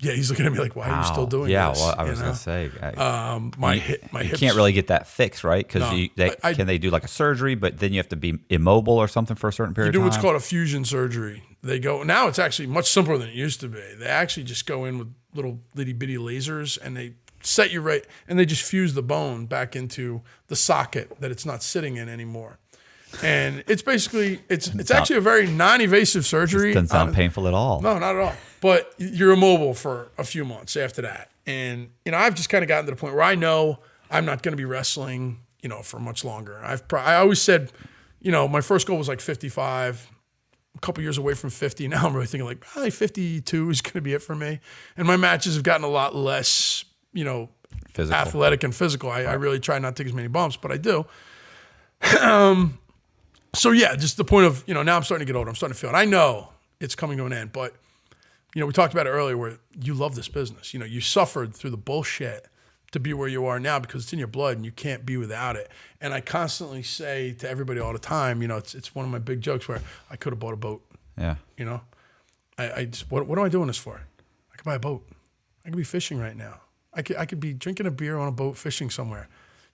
Yeah, he's looking at me like, why are you still doing this? Well, I was going to say. My you hips. can't really get that fixed, right? Because No, can they do like a surgery, but then you have to be immobile or something for a certain period of time? You do what's called a fusion surgery. They go, now it's actually much simpler than it used to be. They actually just go in with little itty bitty lasers and they set you right, and they just fuse the bone back into the socket that it's not sitting in anymore. And it's basically, it's actually a very non-invasive surgery. Doesn't sound painful at all. No, not at all. But you're immobile for a few months after that. And, I've just kind of gotten to the point where I know I'm not going to be wrestling, for much longer. I always said, my first goal was like 55, a couple years away from 50. Now I'm really thinking like, probably 52 is going to be it for me. And my matches have gotten a lot less, Physical. athletic and physical. I really try not to take as many bumps, but I do. So yeah, just the point of, now I'm starting to get older. I'm starting to feel it. I know it's coming to an end, but we talked about it earlier where you love this business. You suffered through the bullshit to be where you are now because it's in your blood and you can't be without it. And I constantly say to everybody all the time, it's one of my big jokes where I could have bought a boat. Yeah. I just, what am I doing this for? I could buy a boat. I could be fishing right now. I could be drinking a beer on a boat fishing somewhere.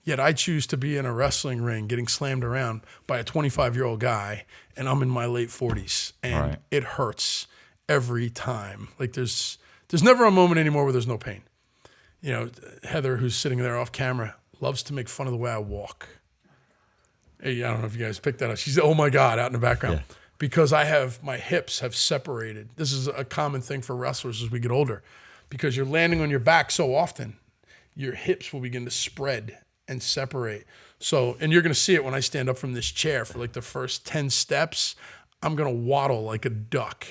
Yet I choose to be in a wrestling ring getting slammed around by a 25-year-old guy, and I'm in my late 40s, and It hurts every time. Like there's never a moment anymore where there's no pain. Heather, who's sitting there off camera, loves to make fun of the way I walk. Hey, I don't know if you guys picked that up. She's, oh my God, out in the background. Yeah. Because my hips have separated. This is a common thing for wrestlers as we get older. Because you're landing on your back so often, your hips will begin to spread and separate. So, and you're going to see it when I stand up from this chair for like the first 10 steps, I'm going to waddle like a duck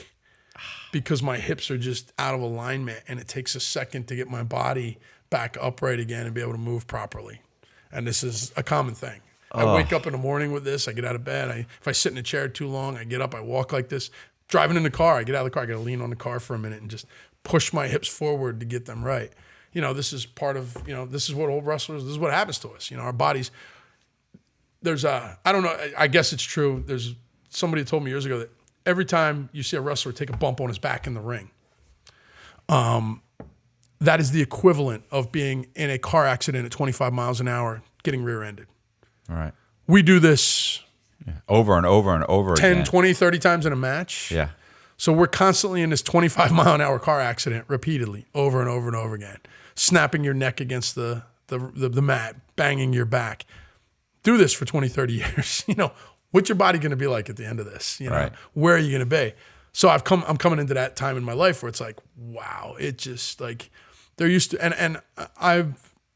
because my hips are just out of alignment and it takes a second to get my body back upright again and be able to move properly. And this is a common thing. I wake up in the morning with this. I get out of bed. If I sit in a chair too long, I get up, I walk like this. Driving in the car, I get out of the car, I got to lean on the car for a minute and just push my hips forward to get them right. This is part of, this is what old wrestlers, this is what happens to us. Our bodies, I don't know, I guess it's true. There's somebody told me years ago that every time you see a wrestler take a bump on his back in the ring, that is the equivalent of being in a car accident at 25 miles an hour, getting rear-ended. All right. We do this over and over and over 10, again. 20, 30 times in a match. Yeah. So we're constantly in this 25-mile-an-hour car accident repeatedly, over and over and over again, snapping your neck against the mat, banging your back. Do this for 20, 30 years. What's your body going to be like at the end of this? Right. Where are you going to be? So I'm coming into that time in my life where it's like, wow, it just like they're used to, and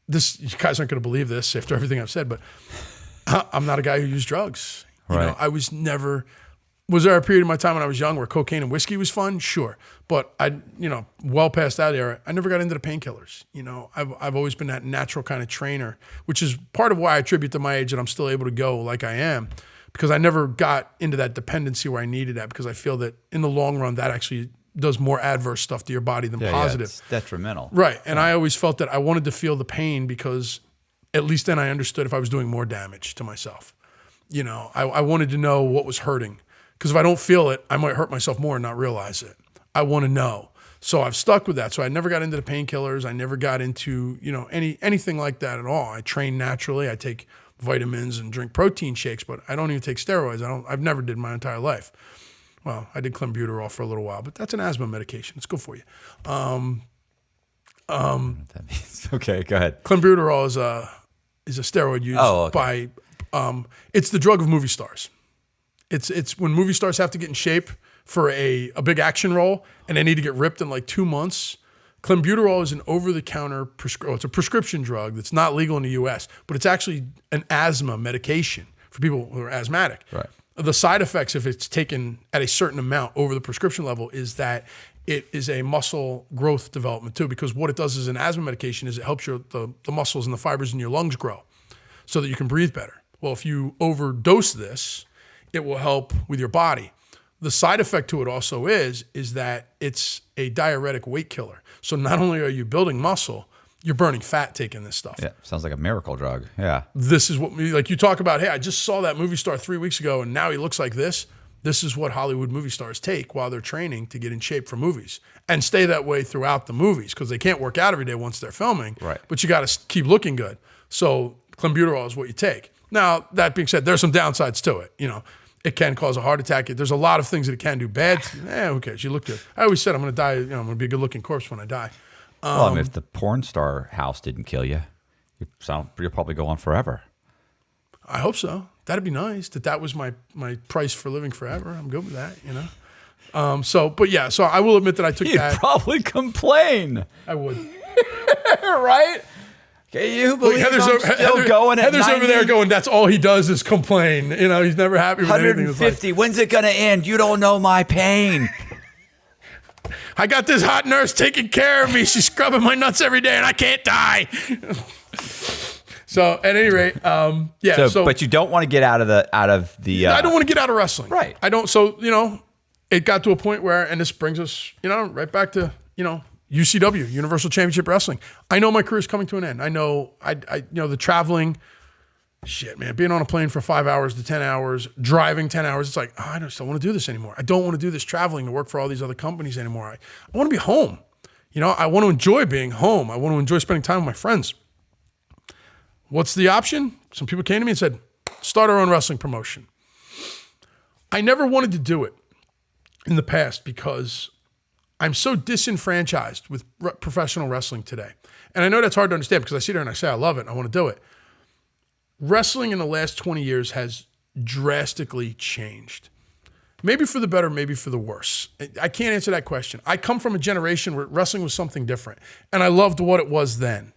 you guys aren't going to believe this after everything I've said, but I'm not a guy who used drugs. Right. I was never. Was there a period of my time when I was young where cocaine and whiskey was fun? Sure. But well past that era, I never got into the painkillers. I've always been that natural kind of trainer, which is part of why I attribute to my age that I'm still able to go like I am, because I never got into that dependency where I needed that, because I feel that in the long run, that actually does more adverse stuff to your body than positive. Yeah, it's detrimental. Right. And I always felt that I wanted to feel the pain because at least then I understood if I was doing more damage to myself. I wanted to know what was hurting. Because if I don't feel it, I might hurt myself more and not realize it. I want to know. So I've stuck with that. So I never got into the painkillers. I never got into, anything like that at all. I train naturally. I take vitamins and drink protein shakes, but I don't even take steroids. I've never did my entire life. Well, I did clenbuterol for a little while, but that's an asthma medication. It's good for you. That means. Okay, go ahead. Clenbuterol is a steroid used by, it's the drug of movie stars. It's when movie stars have to get in shape for a big action role and they need to get ripped in like 2 months. Clenbuterol is an over-the-counter it's a prescription drug that's not legal in the U.S., but it's actually an asthma medication for people who are asthmatic. Right. The side effects, if it's taken at a certain amount over the prescription level, is that it is a muscle growth development too, because what it does as an asthma medication is it helps the muscles and the fibers in your lungs grow so that you can breathe better. Well, if you overdose this, it will help with your body. The side effect to it also is that it's a diuretic weight killer. So not only are you building muscle, You're burning fat taking this stuff. Yeah, sounds like a miracle drug. Yeah. This is what, like you talk about, hey, I just saw that movie star 3 weeks ago and now he looks like this. This is what Hollywood movie stars take while they're training to get in shape for movies and stay that way throughout the movies because they can't work out every day once they're filming. Right. But you got to keep looking good. So clenbuterol is what you take. Now, that being said, there's some downsides to it. You know, it can cause a heart attack. There's a lot of things that it can do bad. Who cares? You look good. I always said I'm going to die. You know, I'm going to be a good looking corpse when I die. Well, I mean, if the porn star house didn't kill you, you'll probably go on forever. I hope so. That'd be nice. That was my price for living forever. I'm good with that, you know. So I will admit that I took You'd that. probably complain. I would. Right? Can you believe I'm still going at Heather's 90? over there going, that's all he does is complain. You know, he's never happy with anything. 150. When's it going to end? You don't know my pain. I got this hot nurse taking care of me. She's scrubbing my nuts every day and I can't die. So at any rate, But you don't want to get out of the I don't want to get out of wrestling. Right. I don't. So, you know, it got to a point where, and this brings us, you know, right back to, you know, UCW, Universal Championship Wrestling. I know my career's coming to an end. I know, you know, the traveling, shit, man, being on a plane for 5 hours to 10 hours, driving 10 hours. It's like, oh, I just don't want to do this anymore. I don't want to do this traveling to work for all these other companies anymore. I want to be home. You know, I want to enjoy being home. I want to enjoy spending time with my friends. What's the option? Some people came to me and said, start our own wrestling promotion. I never wanted to do it in the past because I'm so disenfranchised with professional wrestling today. And I know that's hard to understand because I sit there and I say, I love it and I want to do it. Wrestling in the last 20 years has drastically changed. Maybe for the better, maybe for the worse. I can't answer that question. I come from a generation where wrestling was something different and I loved what it was then.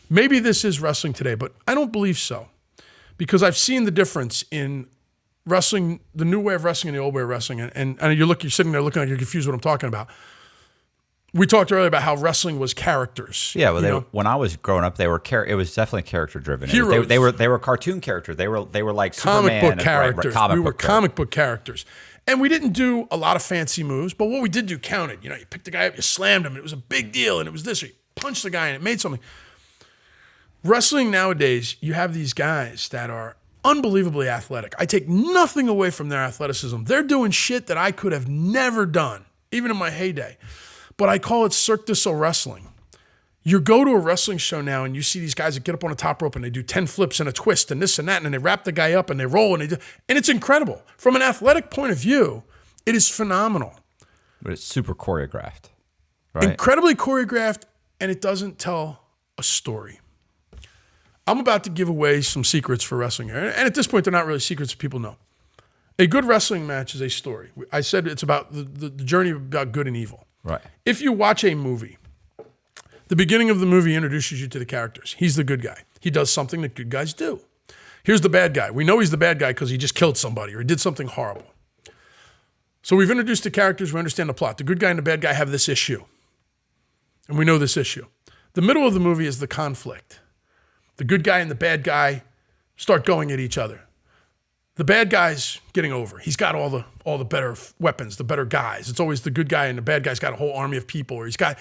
Maybe this is wrestling today, but I don't believe so because I've seen the difference in wrestling, the new way of wrestling and the old way of wrestling. And you're sitting there looking like you're confused what I'm talking about. We talked earlier about how wrestling was characters. Yeah, well, when I was growing up, it was definitely character driven. Heroes. They were cartoon characters. They were like comic Superman book characters. We were comic book characters. And we didn't do a lot of fancy moves, but what we did do counted. You know, you picked the guy up, you slammed him, and it was a big deal, and it was this. Or you punched the guy, and it made something. Wrestling nowadays, you have these guys that are unbelievably athletic. I take nothing away from their athleticism. They're doing shit that I could have never done, even in my heyday. But I call it Cirque du Soleil wrestling. You go to a wrestling show now and you see these guys that get up on a top rope and they do 10 flips and a twist and this and that, and then they wrap the guy up and they roll and it's incredible. From an athletic point of view, it is phenomenal. But it's super choreographed, right? Incredibly choreographed, and it doesn't tell a story. I'm about to give away some secrets for wrestling here. And at this point, they're not really secrets that people know. A good wrestling match is a story. I said it's about the journey about good and evil. Right. If you watch a movie, the beginning of the movie introduces you to the characters. He's the good guy. He does something that good guys do. Here's the bad guy. We know he's the bad guy because he just killed somebody or he did something horrible. So we've introduced the characters. We understand the plot. The good guy and the bad guy have this issue. And we know this issue. The middle of the movie is the conflict. The good guy and the bad guy start going at each other. The bad guy's getting over. He's got all the better weapons, the better guys. It's always the good guy and the bad guy's got a whole army of people, or he's got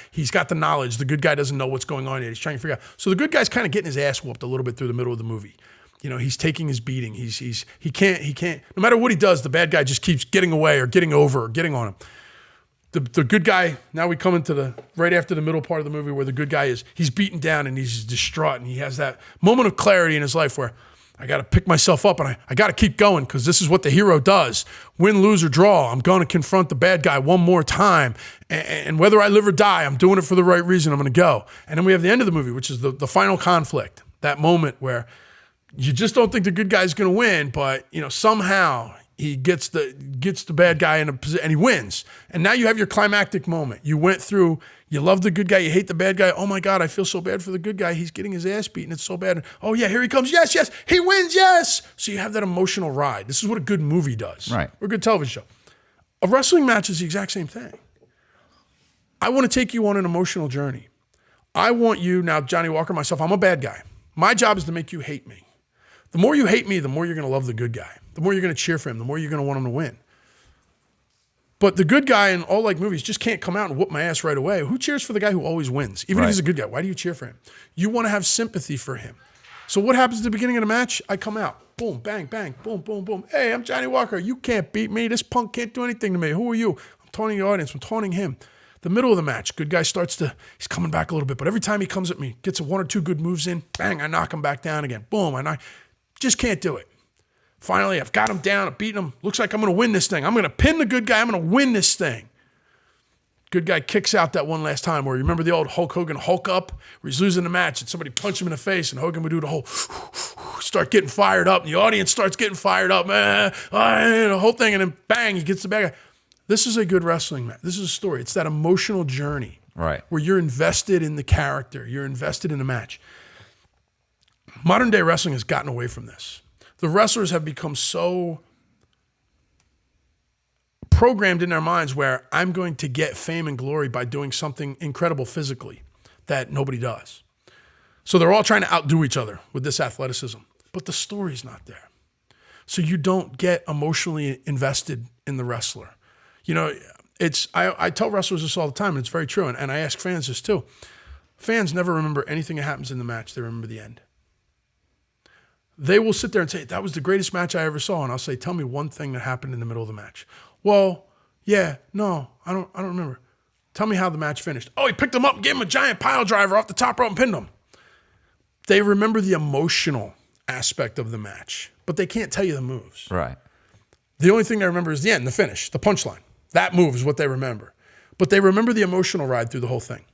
the knowledge. The good guy doesn't know what's going on yet. He's trying to figure out. So the good guy's kind of getting his ass whooped a little bit through the middle of the movie. You know, he's taking his beating. He can't. No matter what he does, the bad guy just keeps getting away or getting over or getting on him. The good guy, now we come into right after the middle part of the movie where the good guy he's beaten down and he's distraught and he has that moment of clarity in his life where I got to pick myself up and I got to keep going because this is what the hero does. Win, lose, or draw, I'm going to confront the bad guy one more time. And whether I live or die, I'm doing it for the right reason. I'm going to go. And then we have the end of the movie, which is the final conflict, that moment where you just don't think the good guy's going to win, but you know somehow he gets the bad guy in a position and he wins. And now you have your climactic moment. You went through, you love the good guy, you hate the bad guy. Oh my God, I feel so bad for the good guy. He's getting his ass beaten. It's so bad. Oh yeah, here he comes. Yes, yes, he wins, yes. So you have that emotional ride. This is what a good movie does. Right. Or a good television show. A wrestling match is the exact same thing. I want to take you on an emotional journey. I want you, now Johnny Walker, myself, I'm a bad guy. My job is to make you hate me. The more you hate me, the more you're going to love the good guy. The more you're going to cheer for him, the more you're going to want him to win. But the good guy in all like movies just can't come out and whoop my ass right away. Who cheers for the guy who always wins? Even if he's a good guy, why do you cheer for him? You want to have sympathy for him. So what happens at the beginning of the match? I come out, boom, bang, bang, boom, boom, boom. Hey, I'm Johnny Walker. You can't beat me. This punk can't do anything to me. Who are you? I'm taunting the audience. I'm taunting him. The middle of the match, good guy he's coming back a little bit, but every time he comes at me, gets 1 or 2 good moves in, bang, I knock him back down again. Boom, just can't do it. Finally, I've got him down, I've beaten him. Looks like I'm going to win this thing. I'm going to pin the good guy. I'm going to win this thing. Good guy kicks out that one last time where you remember the old Hulk Hogan Hulk up where he's losing the match and somebody punched him in the face and Hogan would do the whole start getting fired up and the audience starts getting fired up, the whole thing, and then bang, he gets the bad guy. This is a good wrestling match. This is a story. It's that emotional journey right, where you're invested in the character. You're invested in the match. Modern day wrestling has gotten away from this. The wrestlers have become so programmed in their minds where I'm going to get fame and glory by doing something incredible physically that nobody does. So they're all trying to outdo each other with this athleticism, but the story's not there. So you don't get emotionally invested in the wrestler. You know, I tell wrestlers this all the time, and it's very true, and I ask fans this too. Fans never remember anything that happens in the match. They remember the end. They will sit there and say, that was the greatest match I ever saw. And I'll say, tell me one thing that happened in the middle of the match. Well, yeah, no, I don't remember. Tell me how the match finished. Oh, he picked him up and gave him a giant pile driver off the top rope and pinned him. They remember the emotional aspect of the match, but they can't tell you the moves. right. The only thing they remember is the end, the finish, the punchline. That move is what they remember. But they remember the emotional ride through the whole thing.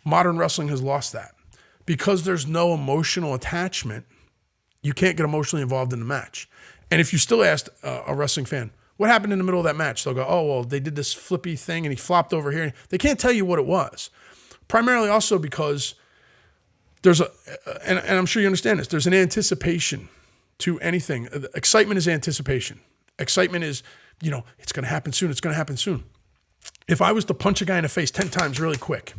Modern wrestling has lost that. Because there's no emotional attachment, you can't get emotionally involved in the match. And if you still asked a wrestling fan, what happened in the middle of that match? They'll go, oh, well, they did this flippy thing and he flopped over here. They can't tell you what it was. Primarily also because there's and I'm sure you understand this, there's an anticipation to anything. Excitement is anticipation. Excitement is, it's going to happen soon. It's going to happen soon. If I was to punch a guy in the face 10 times really quick,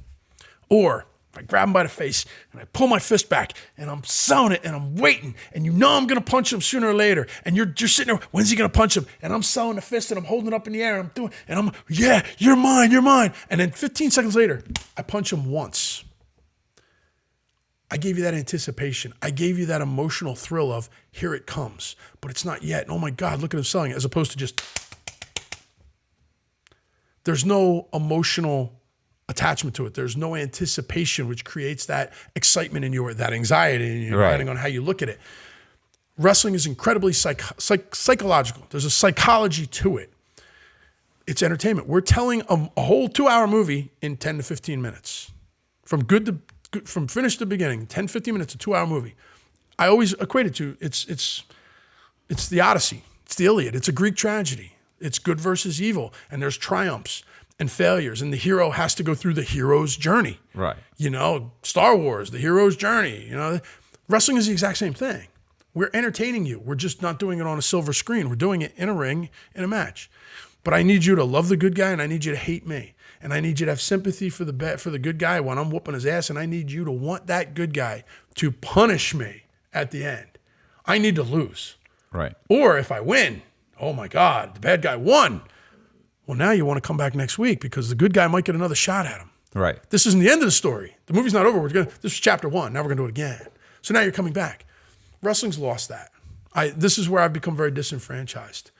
or if I grab him by the face and I pull my fist back and I'm selling it and I'm waiting and I'm going to punch him sooner or later and you're sitting there, when's he going to punch him? And I'm selling the fist and I'm holding it up in the air and yeah, you're mine. And then 15 seconds later, I punch him once. I gave you that anticipation. I gave you that emotional thrill of here it comes, but it's not yet. And oh my God, look at him selling it, as opposed to just, there's no emotional attachment to it. There's no anticipation, which creates that excitement in you or that anxiety in you, depending on how you look at it. Wrestling is incredibly psychological. There's a psychology to it. It's entertainment. We're telling a whole 2-hour movie in 10 to 15 minutes. From finish to beginning, 10, 15 minutes, a 2-hour movie. I always equate it to, it's the Odyssey. It's the Iliad. It's a Greek tragedy. It's good versus evil. And there's triumphs and failures. And the hero has to go through the hero's journey. Right. Star Wars, the hero's journey. Wrestling is the exact same thing. We're entertaining you. We're just not doing it on a silver screen. We're doing it in a ring, in a match. But I need you to love the good guy and I need you to hate me. And I need you to have sympathy for the good guy when I'm whooping his ass. And I need you to want that good guy to punish me at the end. I need to lose. Right. Or if I win, oh my God, the bad guy won. Well, now you want to come back next week because the good guy might get another shot at him. Right. This isn't the end of the story. The movie's not over. This is chapter 1. Now we're going to do it again. So now you're coming back. Wrestling's lost that. This is where I've become very disenfranchised.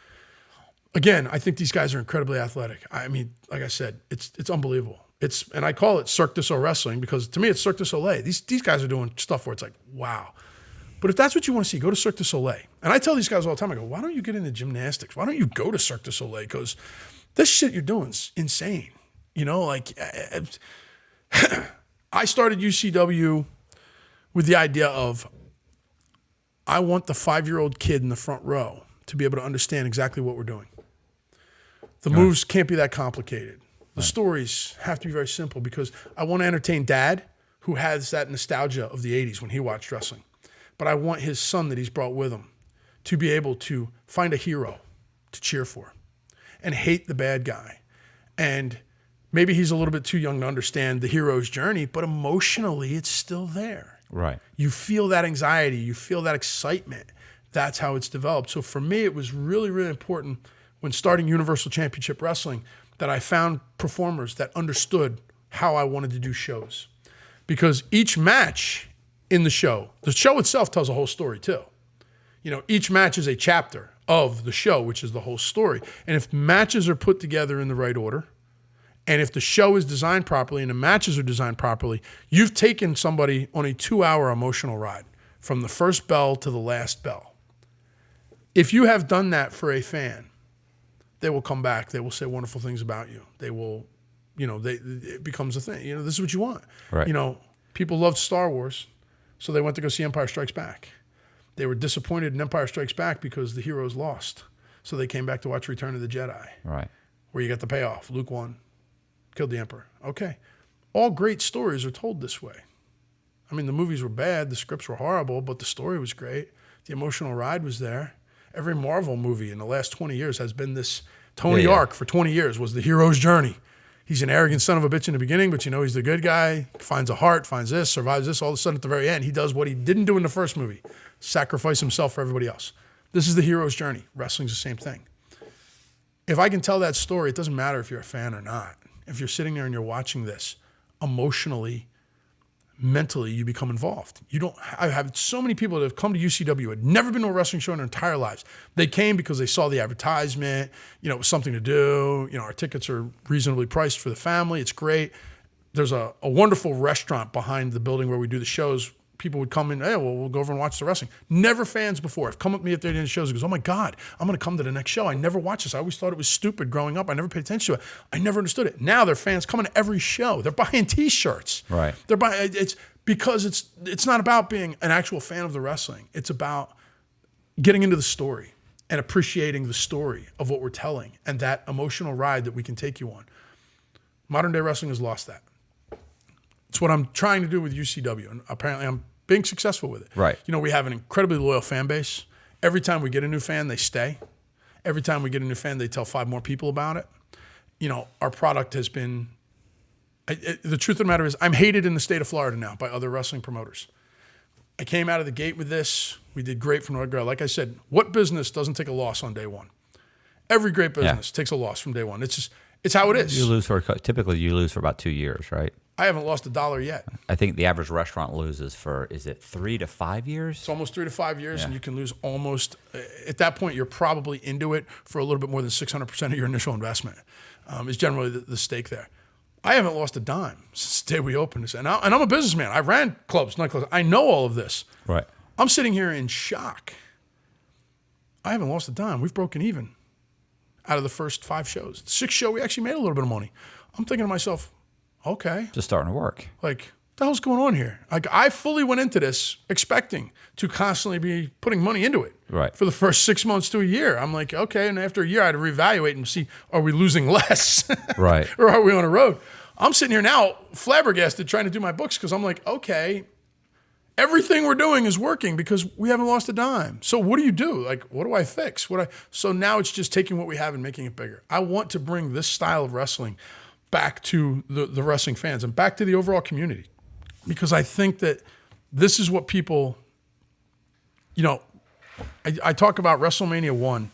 Again, I think these guys are incredibly athletic. I mean, like I said, it's unbelievable. And I call it Cirque du Soleil wrestling because to me it's Cirque du Soleil. These guys are doing stuff where it's like, wow. But if that's what you want to see, go to Cirque du Soleil. And I tell these guys all the time, I go, why don't you get into gymnastics? Why don't you go to Cirque du Soleil? Because this shit you're doing is insane. I started UCW with the idea of I want the 5-year-old kid in the front row to be able to understand exactly what we're doing. The moves can't be that complicated. The stories have to be very simple because I want to entertain dad who has that nostalgia of the 80s when he watched wrestling. But I want his son that he's brought with him to be able to find a hero to cheer for and hate the bad guy. And maybe he's a little bit too young to understand the hero's journey, but emotionally it's still there. Right. You feel that anxiety. You feel that excitement. That's how it's developed. So for me, it was really, really important when starting Universal Championship Wrestling that I found performers that understood how I wanted to do shows. Because each match in the show itself tells a whole story too. You know, each match is a chapter of the show, which is the whole story. And if matches are put together in the right order, and if the show is designed properly and the matches are designed properly, you've taken somebody on a 2-hour emotional ride from the first bell to the last bell. If you have done that for a fan, they will come back. They will say wonderful things about you. They will, you know, it becomes a thing. You know, this is what you want. Right. You know, people loved Star Wars, so they went to go see Empire Strikes Back. They were disappointed in Empire Strikes Back because the heroes lost. So they came back to watch Return of the Jedi. Right. Where you got the payoff. Luke won, killed the Emperor. Okay. All great stories are told this way. I mean, the movies were bad, the scripts were horrible, but the story was great. The emotional ride was there. Every Marvel movie in the last 20 years has been this. Tony Stark for 20 years was the hero's journey. He's an arrogant son of a bitch in the beginning, but you know he's the good guy, finds a heart, finds this, survives this. All of a sudden at the very end, he does what he didn't do in the first movie, sacrifice himself for everybody else. This is the hero's journey. Wrestling's the same thing. If I can tell that story, it doesn't matter if you're a fan or not. If you're sitting there and you're watching this, emotionally, mentally, you become involved. I have so many people that have come to UCW, had never been to a wrestling show in their entire lives. They came because they saw the advertisement, you know, it was something to do. You know, our tickets are reasonably priced for the family. It's great. There's a wonderful restaurant behind the building where we do the shows. People would come in, hey, well, we'll go over and watch the wrestling. Never fans before. Have come up to me at the end of the shows and goes, oh my God, I'm going to come to the next show. I never watched this. I always thought it was stupid growing up. I never paid attention to it. I never understood it. Now they're fans coming to every show. They're buying T-shirts. Right. They're buying, it's because it's not about being an actual fan of the wrestling. It's about getting into the story and appreciating the story of what we're telling and that emotional ride that we can take you on. Modern day wrestling has lost that. It's what I'm trying to do with UCW, and apparently I'm being successful with it. Right. You know, we have an incredibly loyal fan base. Every time we get a new fan, they stay. Every time we get a new fan, they tell 5 more people about it. You know, our product has been, the truth of the matter is I'm hated in the state of Florida now by other wrestling promoters. I came out of the gate with this. We did great from North Girl. Like I said, what business doesn't take a loss on day one? Every great business takes a loss from day one. It's just, it's how it is. Typically you lose for about 2 years, right? I haven't lost $1 yet. I think the average restaurant loses for, is it 3 to 5 years? It's almost 3 to 5 years, and you can lose almost, at that point, you're probably into it for a little bit more than 600% of your initial investment, is generally the stake there. I haven't lost a dime since the day we opened this. And I'm a businessman. I ran clubs, nightclubs. I know all of this. Right. I'm sitting here in shock. I haven't lost a dime. We've broken even out of the first 5 shows. The 6th show, we actually made a little bit of money. I'm thinking to myself, okay. Just starting to work. Like, what the hell's going on here? Like, I fully went into this expecting to constantly be putting money into it. Right. For the first 6 months to a year. I'm like, okay, and after a year, I had to reevaluate and see, are we losing less? Right. Or are we on a road? I'm sitting here now flabbergasted trying to do my books because I'm like, okay, everything we're doing is working because we haven't lost a dime. So what do you do? Like, what do I fix? So now it's just taking what we have and making it bigger. I want to bring this style of wrestling back to the wrestling fans and back to the overall community, because I think that this is what people, you know, I talk about WrestleMania 1,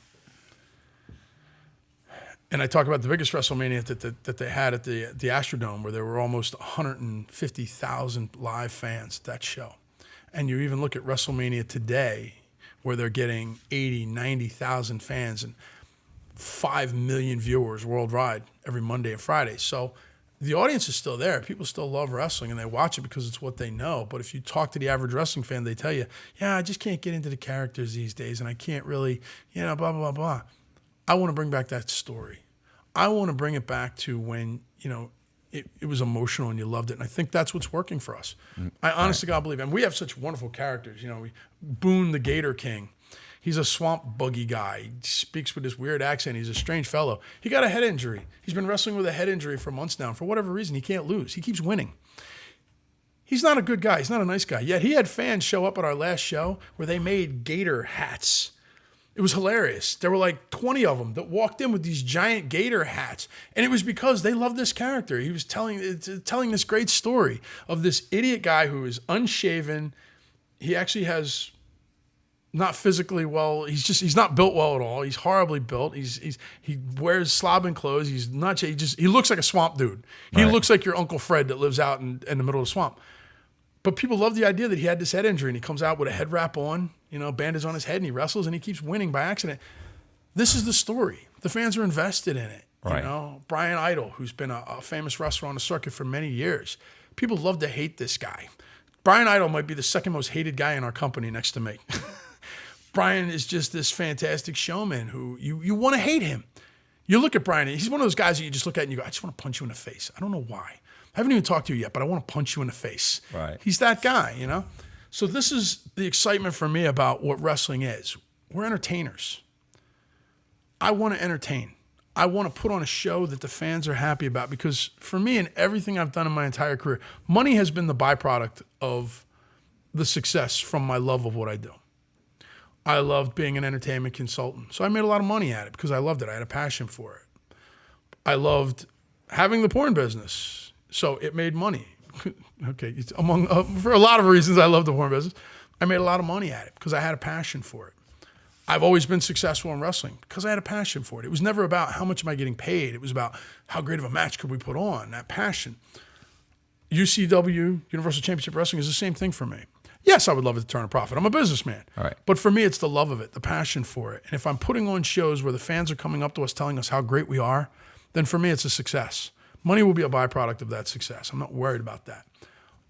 and I talk about the biggest WrestleMania that they had at the Astrodome, where there were almost 150,000 live fans at that show. And you even look at WrestleMania today, where they're getting 80, 90,000 fans and 5 million viewers worldwide every Monday and Friday. So the audience is still there. People still love wrestling and they watch it because it's what they know. But if you talk to the average wrestling fan, they tell you, yeah, I just can't get into the characters these days and I can't really, you know, blah, blah, blah, blah. I want to bring back that story. I want to bring it back to when, you know, it was emotional and you loved it. And I think that's what's working for us. I honest to God believe, and we have such wonderful characters. You know, Boone the Gator King. He's a swamp buggy guy. He speaks with this weird accent. He's a strange fellow. He got a head injury. He's been wrestling with a head injury for months now. And for whatever reason, he can't lose. He keeps winning. He's not a good guy. He's not a nice guy. Yet he had fans show up at our last show where they made gator hats. It was hilarious. There were like 20 of them that walked in with these giant gator hats. And it was because they loved this character. He was telling this great story of this idiot guy who is unshaven. He actually has not physically well. He's not built well at all. He's horribly built. He wears slobbing clothes. He's not. He looks like a swamp dude. He Right. looks like your Uncle Fred that lives out in the middle of the swamp. But people love the idea that he had this head injury and he comes out with a head wrap on, bandage on his head, and he wrestles and he keeps winning by accident. This is the story. The fans are invested in it. Right. Brian Idol, who's been a famous wrestler on the circuit for many years. People love to hate this guy. Brian Idol might be the second most hated guy in our company next to me. Brian is just this fantastic showman who you want to hate him. You look at Brian, he's one of those guys that you just look at and you go, I just want to punch you in the face. I don't know why. I haven't even talked to you yet, but I want to punch you in the face. Right. He's that guy, So this is the excitement for me about what wrestling is. We're entertainers. I want to entertain. I want to put on a show that the fans are happy about, because for me and everything I've done in my entire career, money has been the byproduct of the success from my love of what I do. I loved being an entertainment consultant. So I made a lot of money at it because I loved it. I had a passion for it. I loved having the porn business. So it made money. Okay, it's for a lot of reasons I love the porn business. I made a lot of money at it because I had a passion for it. I've always been successful in wrestling because I had a passion for it. It was never about how much am I getting paid. It was about how great of a match could we put on, that passion. UCW, Universal Championship Wrestling, is the same thing for me. Yes, I would love it to turn a profit. I'm a businessman. All right. But for me, it's the love of it, the passion for it. And if I'm putting on shows where the fans are coming up to us telling us how great we are, then for me, it's a success. Money will be a byproduct of that success. I'm not worried about that.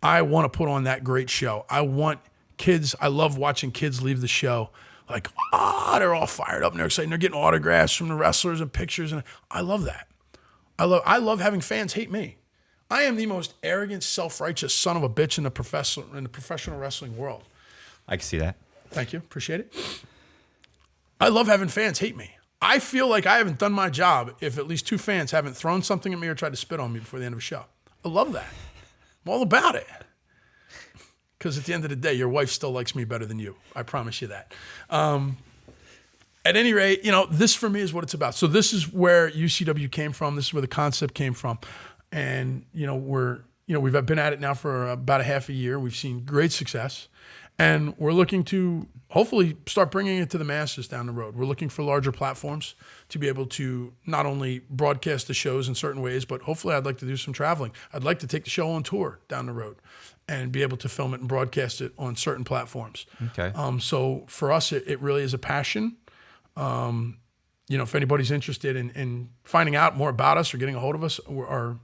I want to put on that great show. I want kids, I love watching kids leave the show like, they're all fired up and they're excited. They're getting autographs from the wrestlers and pictures. And I love that. I love having fans hate me. I am the most arrogant, self-righteous son of a bitch in the professional wrestling world. I can see that. Thank you. Appreciate it. I love having fans hate me. I feel like I haven't done my job if at least 2 fans haven't thrown something at me or tried to spit on me before the end of a show. I love that. I'm all about it. Because at the end of the day, your wife still likes me better than you. I promise you that. At any rate, this for me is what it's about. So this is where UCW came from. This is where the concept came from. And, we've been at it now for about a half a year. We've seen great success. And we're looking to hopefully start bringing it to the masses down the road. We're looking for larger platforms to be able to not only broadcast the shows in certain ways, but hopefully I'd like to do some traveling. I'd like to take the show on tour down the road and be able to film it and broadcast it on certain platforms. Okay. So for us, it really is a passion. If anybody's interested in finding out more about us or getting a hold of us, our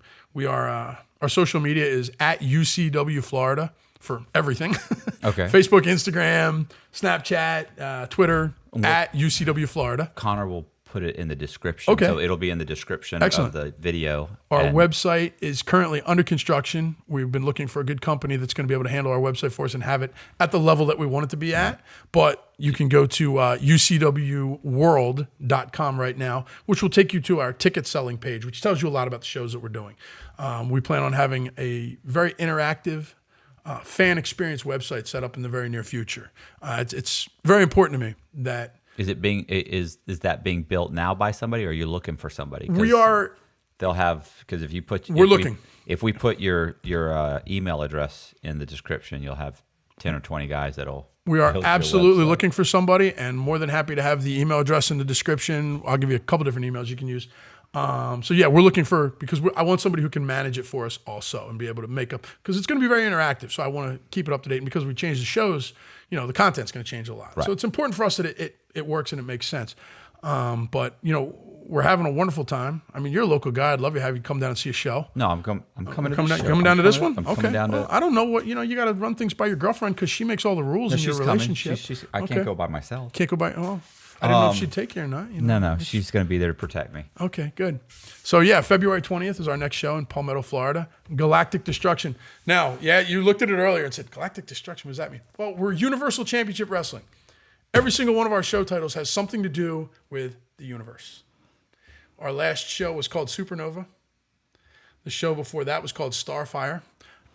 social media is at UCW Florida for everything. Okay. Facebook, Instagram, Snapchat, Twitter, at UCW Florida. Connor will put it in the description. Okay. So it'll be in the description Excellent. of the video. Our website is currently under construction. We've been looking for a good company that's going to be able to handle our website for us and have it at the level that we want it to be at. But you can go to ucwworld.com right now, which will take you to our ticket selling page, which tells you a lot about the shows that we're doing. We plan on having a very interactive fan experience website set up in the very near future. It's very important to me that Is that being built now by somebody, or are you looking for somebody? we are. They'll have, because if you put looking. If we put your email address in the description, you'll have 10 or 20 guys that'll. We are build your absolutely website. looking for somebody, and more than happy to have the email address in the description. I'll give you a couple different emails you can use. We're looking for, because I want somebody who can manage it for us also and be able to make up, because it's going to be very interactive. So I want to keep it up to date. And because we change the shows, the content's going to change a lot. Right. So it's important for us that it works and it makes sense. We're having a wonderful time. I mean, you're a local guy. I'd love to have you come down and see a show. No, I'm coming. Coming to down to this one? I'm Okay. coming down to. Well, I don't know what, you got to run things by your girlfriend because she makes all the rules in your She's coming. relationship. I Okay. can't go by myself. Can't go by, I didn't know if she'd take you or not. No, she's going to be there to protect me. Okay, good. So February 20th is our next show in Palmetto, Florida. Galactic Destruction. Now, you looked at it earlier and said, Galactic Destruction, what does that mean? Well, we're Universal Championship Wrestling. Every single one of our show titles has something to do with the universe. Our last show was called Supernova. The show before that was called Starfire.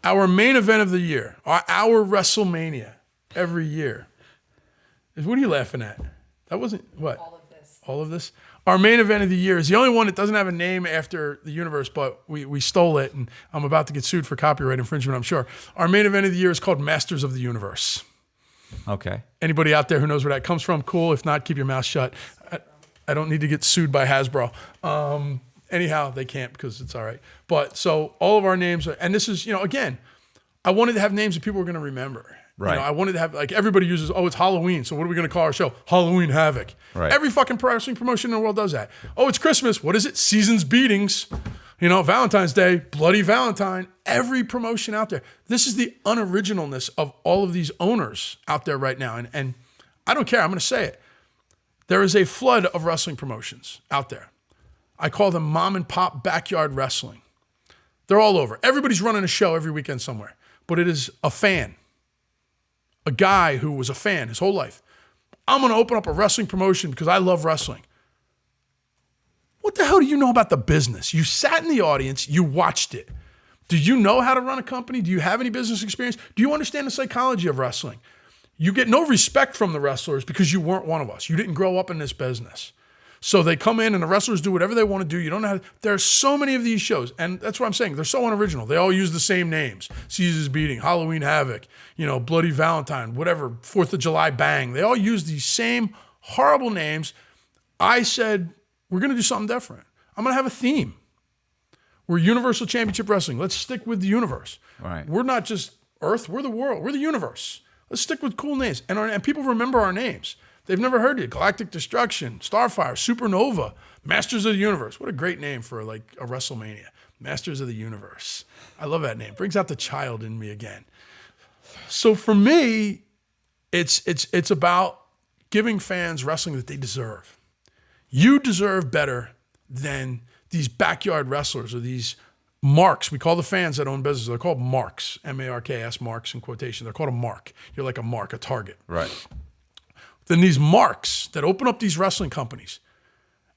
Our main event of the year, our WrestleMania every year. What are you laughing at? That wasn't, what? All of this. All of this? Our main event of the year is the only one that doesn't have a name after the universe, but we stole it, and I'm about to get sued for copyright infringement, I'm sure. Our main event of the year is called Masters of the Universe. Okay. Anybody out there who knows where that comes from, cool. If not, keep your mouth shut. I don't need to get sued by Hasbro. Anyhow, they can't because it's all right. But so all of our names are, and this is, again, I wanted to have names that people were going to remember. Right. I wanted to have, like, everybody uses, oh, it's Halloween, so what are we going to call our show? Halloween Havoc. Right. Every fucking pro wrestling promotion in the world does that. Oh, it's Christmas. What is it? Seasons Beatings. Valentine's Day, Bloody Valentine. Every promotion out there. This is the unoriginalness of all of these owners out there right now. And I don't care. I'm going to say it. There is a flood of wrestling promotions out there. I call them mom and pop backyard wrestling. They're all over. Everybody's running a show every weekend somewhere. But it is a fan. A guy who was a fan his whole life. I'm going to open up a wrestling promotion because I love wrestling. What the hell do you know about the business? You sat in the audience, you watched it. Do you know how to run a company? Do you have any business experience? Do you understand the psychology of wrestling? You get no respect from the wrestlers because you weren't one of us. You didn't grow up in this business. So they come in and the wrestlers do whatever they want to do. You don't know how to, there's so many of these shows. And that's what I'm saying. They're so unoriginal. They all use the same names. Caesar's Beating, Halloween Havoc, Bloody Valentine, whatever, 4th of July Bang. They all use these same horrible names. I said, we're going to do something different. I'm going to have a theme. We're Universal Championship Wrestling. Let's stick with the universe. Right. We're not just Earth. We're the world. We're the universe. Let's stick with cool names. And people remember our names. They've never heard it. Galactic Destruction, Starfire, Supernova, Masters of the Universe. What a great name for like a WrestleMania. Masters of the Universe. I love that name. Brings out the child in me again. So for me, it's about giving fans wrestling that they deserve. You deserve better than these backyard wrestlers or these marks. We call the fans that own businesses, they're called marks, M-A-R-K-S, marks in quotation. They're called a mark. You're like a mark, a target. Right. Then these marks that open up these wrestling companies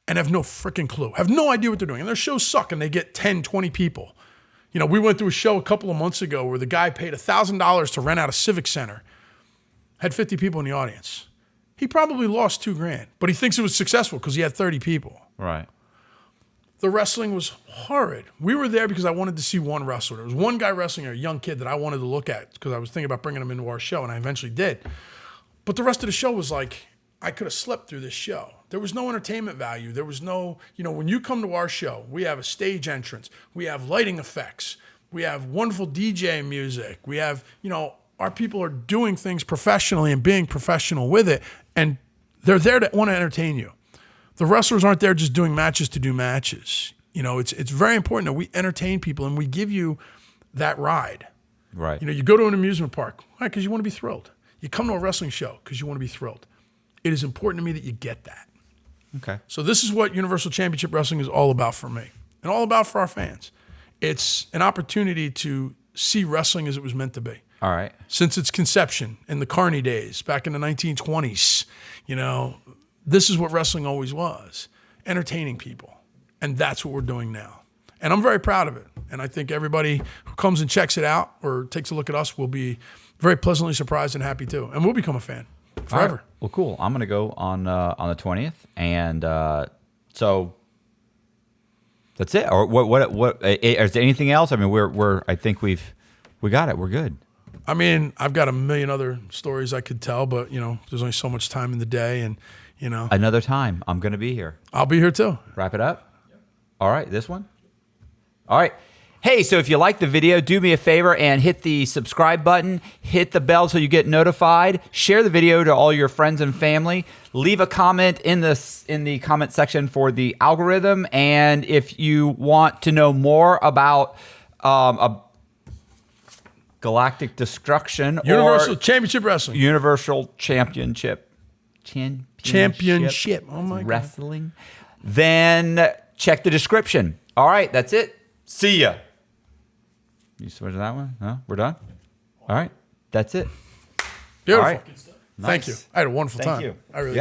and have no freaking clue, have no idea what they're doing. And their shows suck and they get 10, 20 people. We went through a show a couple of months ago where the guy paid $1,000 to rent out a civic center, had 50 people in the audience. He probably lost $2,000, but he thinks it was successful because he had 30 people. Right. The wrestling was horrid. We were there because I wanted to see one wrestler. There was one guy wrestling, a young kid that I wanted to look at because I was thinking about bringing him into our show, and I eventually did. But the rest of the show was like, I could have slept through this show. There was no entertainment value. There was no, when you come to our show, we have a stage entrance. We have lighting effects. We have wonderful DJ music. We have, our people are doing things professionally and being professional with it. And they're there to want to entertain you. The wrestlers aren't there just doing matches to do matches. It's very important that we entertain people and we give you that ride. Right. You go to an amusement park, why? Because you want to be thrilled. You come to a wrestling show because you want to be thrilled. It is important to me that you get that. Okay. So this is what Universal Championship Wrestling is all about for me and all about for our fans. It's an opportunity to see wrestling as it was meant to be. All right. Since its conception in the Carney days, back in the 1920s, this is what wrestling always was, entertaining people. And that's what we're doing now. And I'm very proud of it. And I think everybody who comes and checks it out or takes a look at us will be very pleasantly surprised and happy too. And we'll become a fan forever. Right. Well, cool. I'm going to go on the 20th. And so that's it. Or what is there anything else? I mean, I think we got it. We're good. I mean, I've got a million other stories I could tell, but there's only so much time in the day and Another time, I'm going to be here. I'll be here too. Wrap it up? Yep. All right, this one? All right. Hey, so if you like the video, do me a favor and hit the subscribe button, hit the bell so you get notified, share the video to all your friends and family, leave a comment in the comment section for the algorithm, and if you want to know more about a Galactic Destruction Universal or Championship Wrestling. Universal Championship. Oh my God. Wrestling. Then check the description. All right, that's it. See ya. You switch to that one? No, we're done. All right, that's it. Beautiful. All right. Thank you. I had a wonderful time. Thank you. I really did.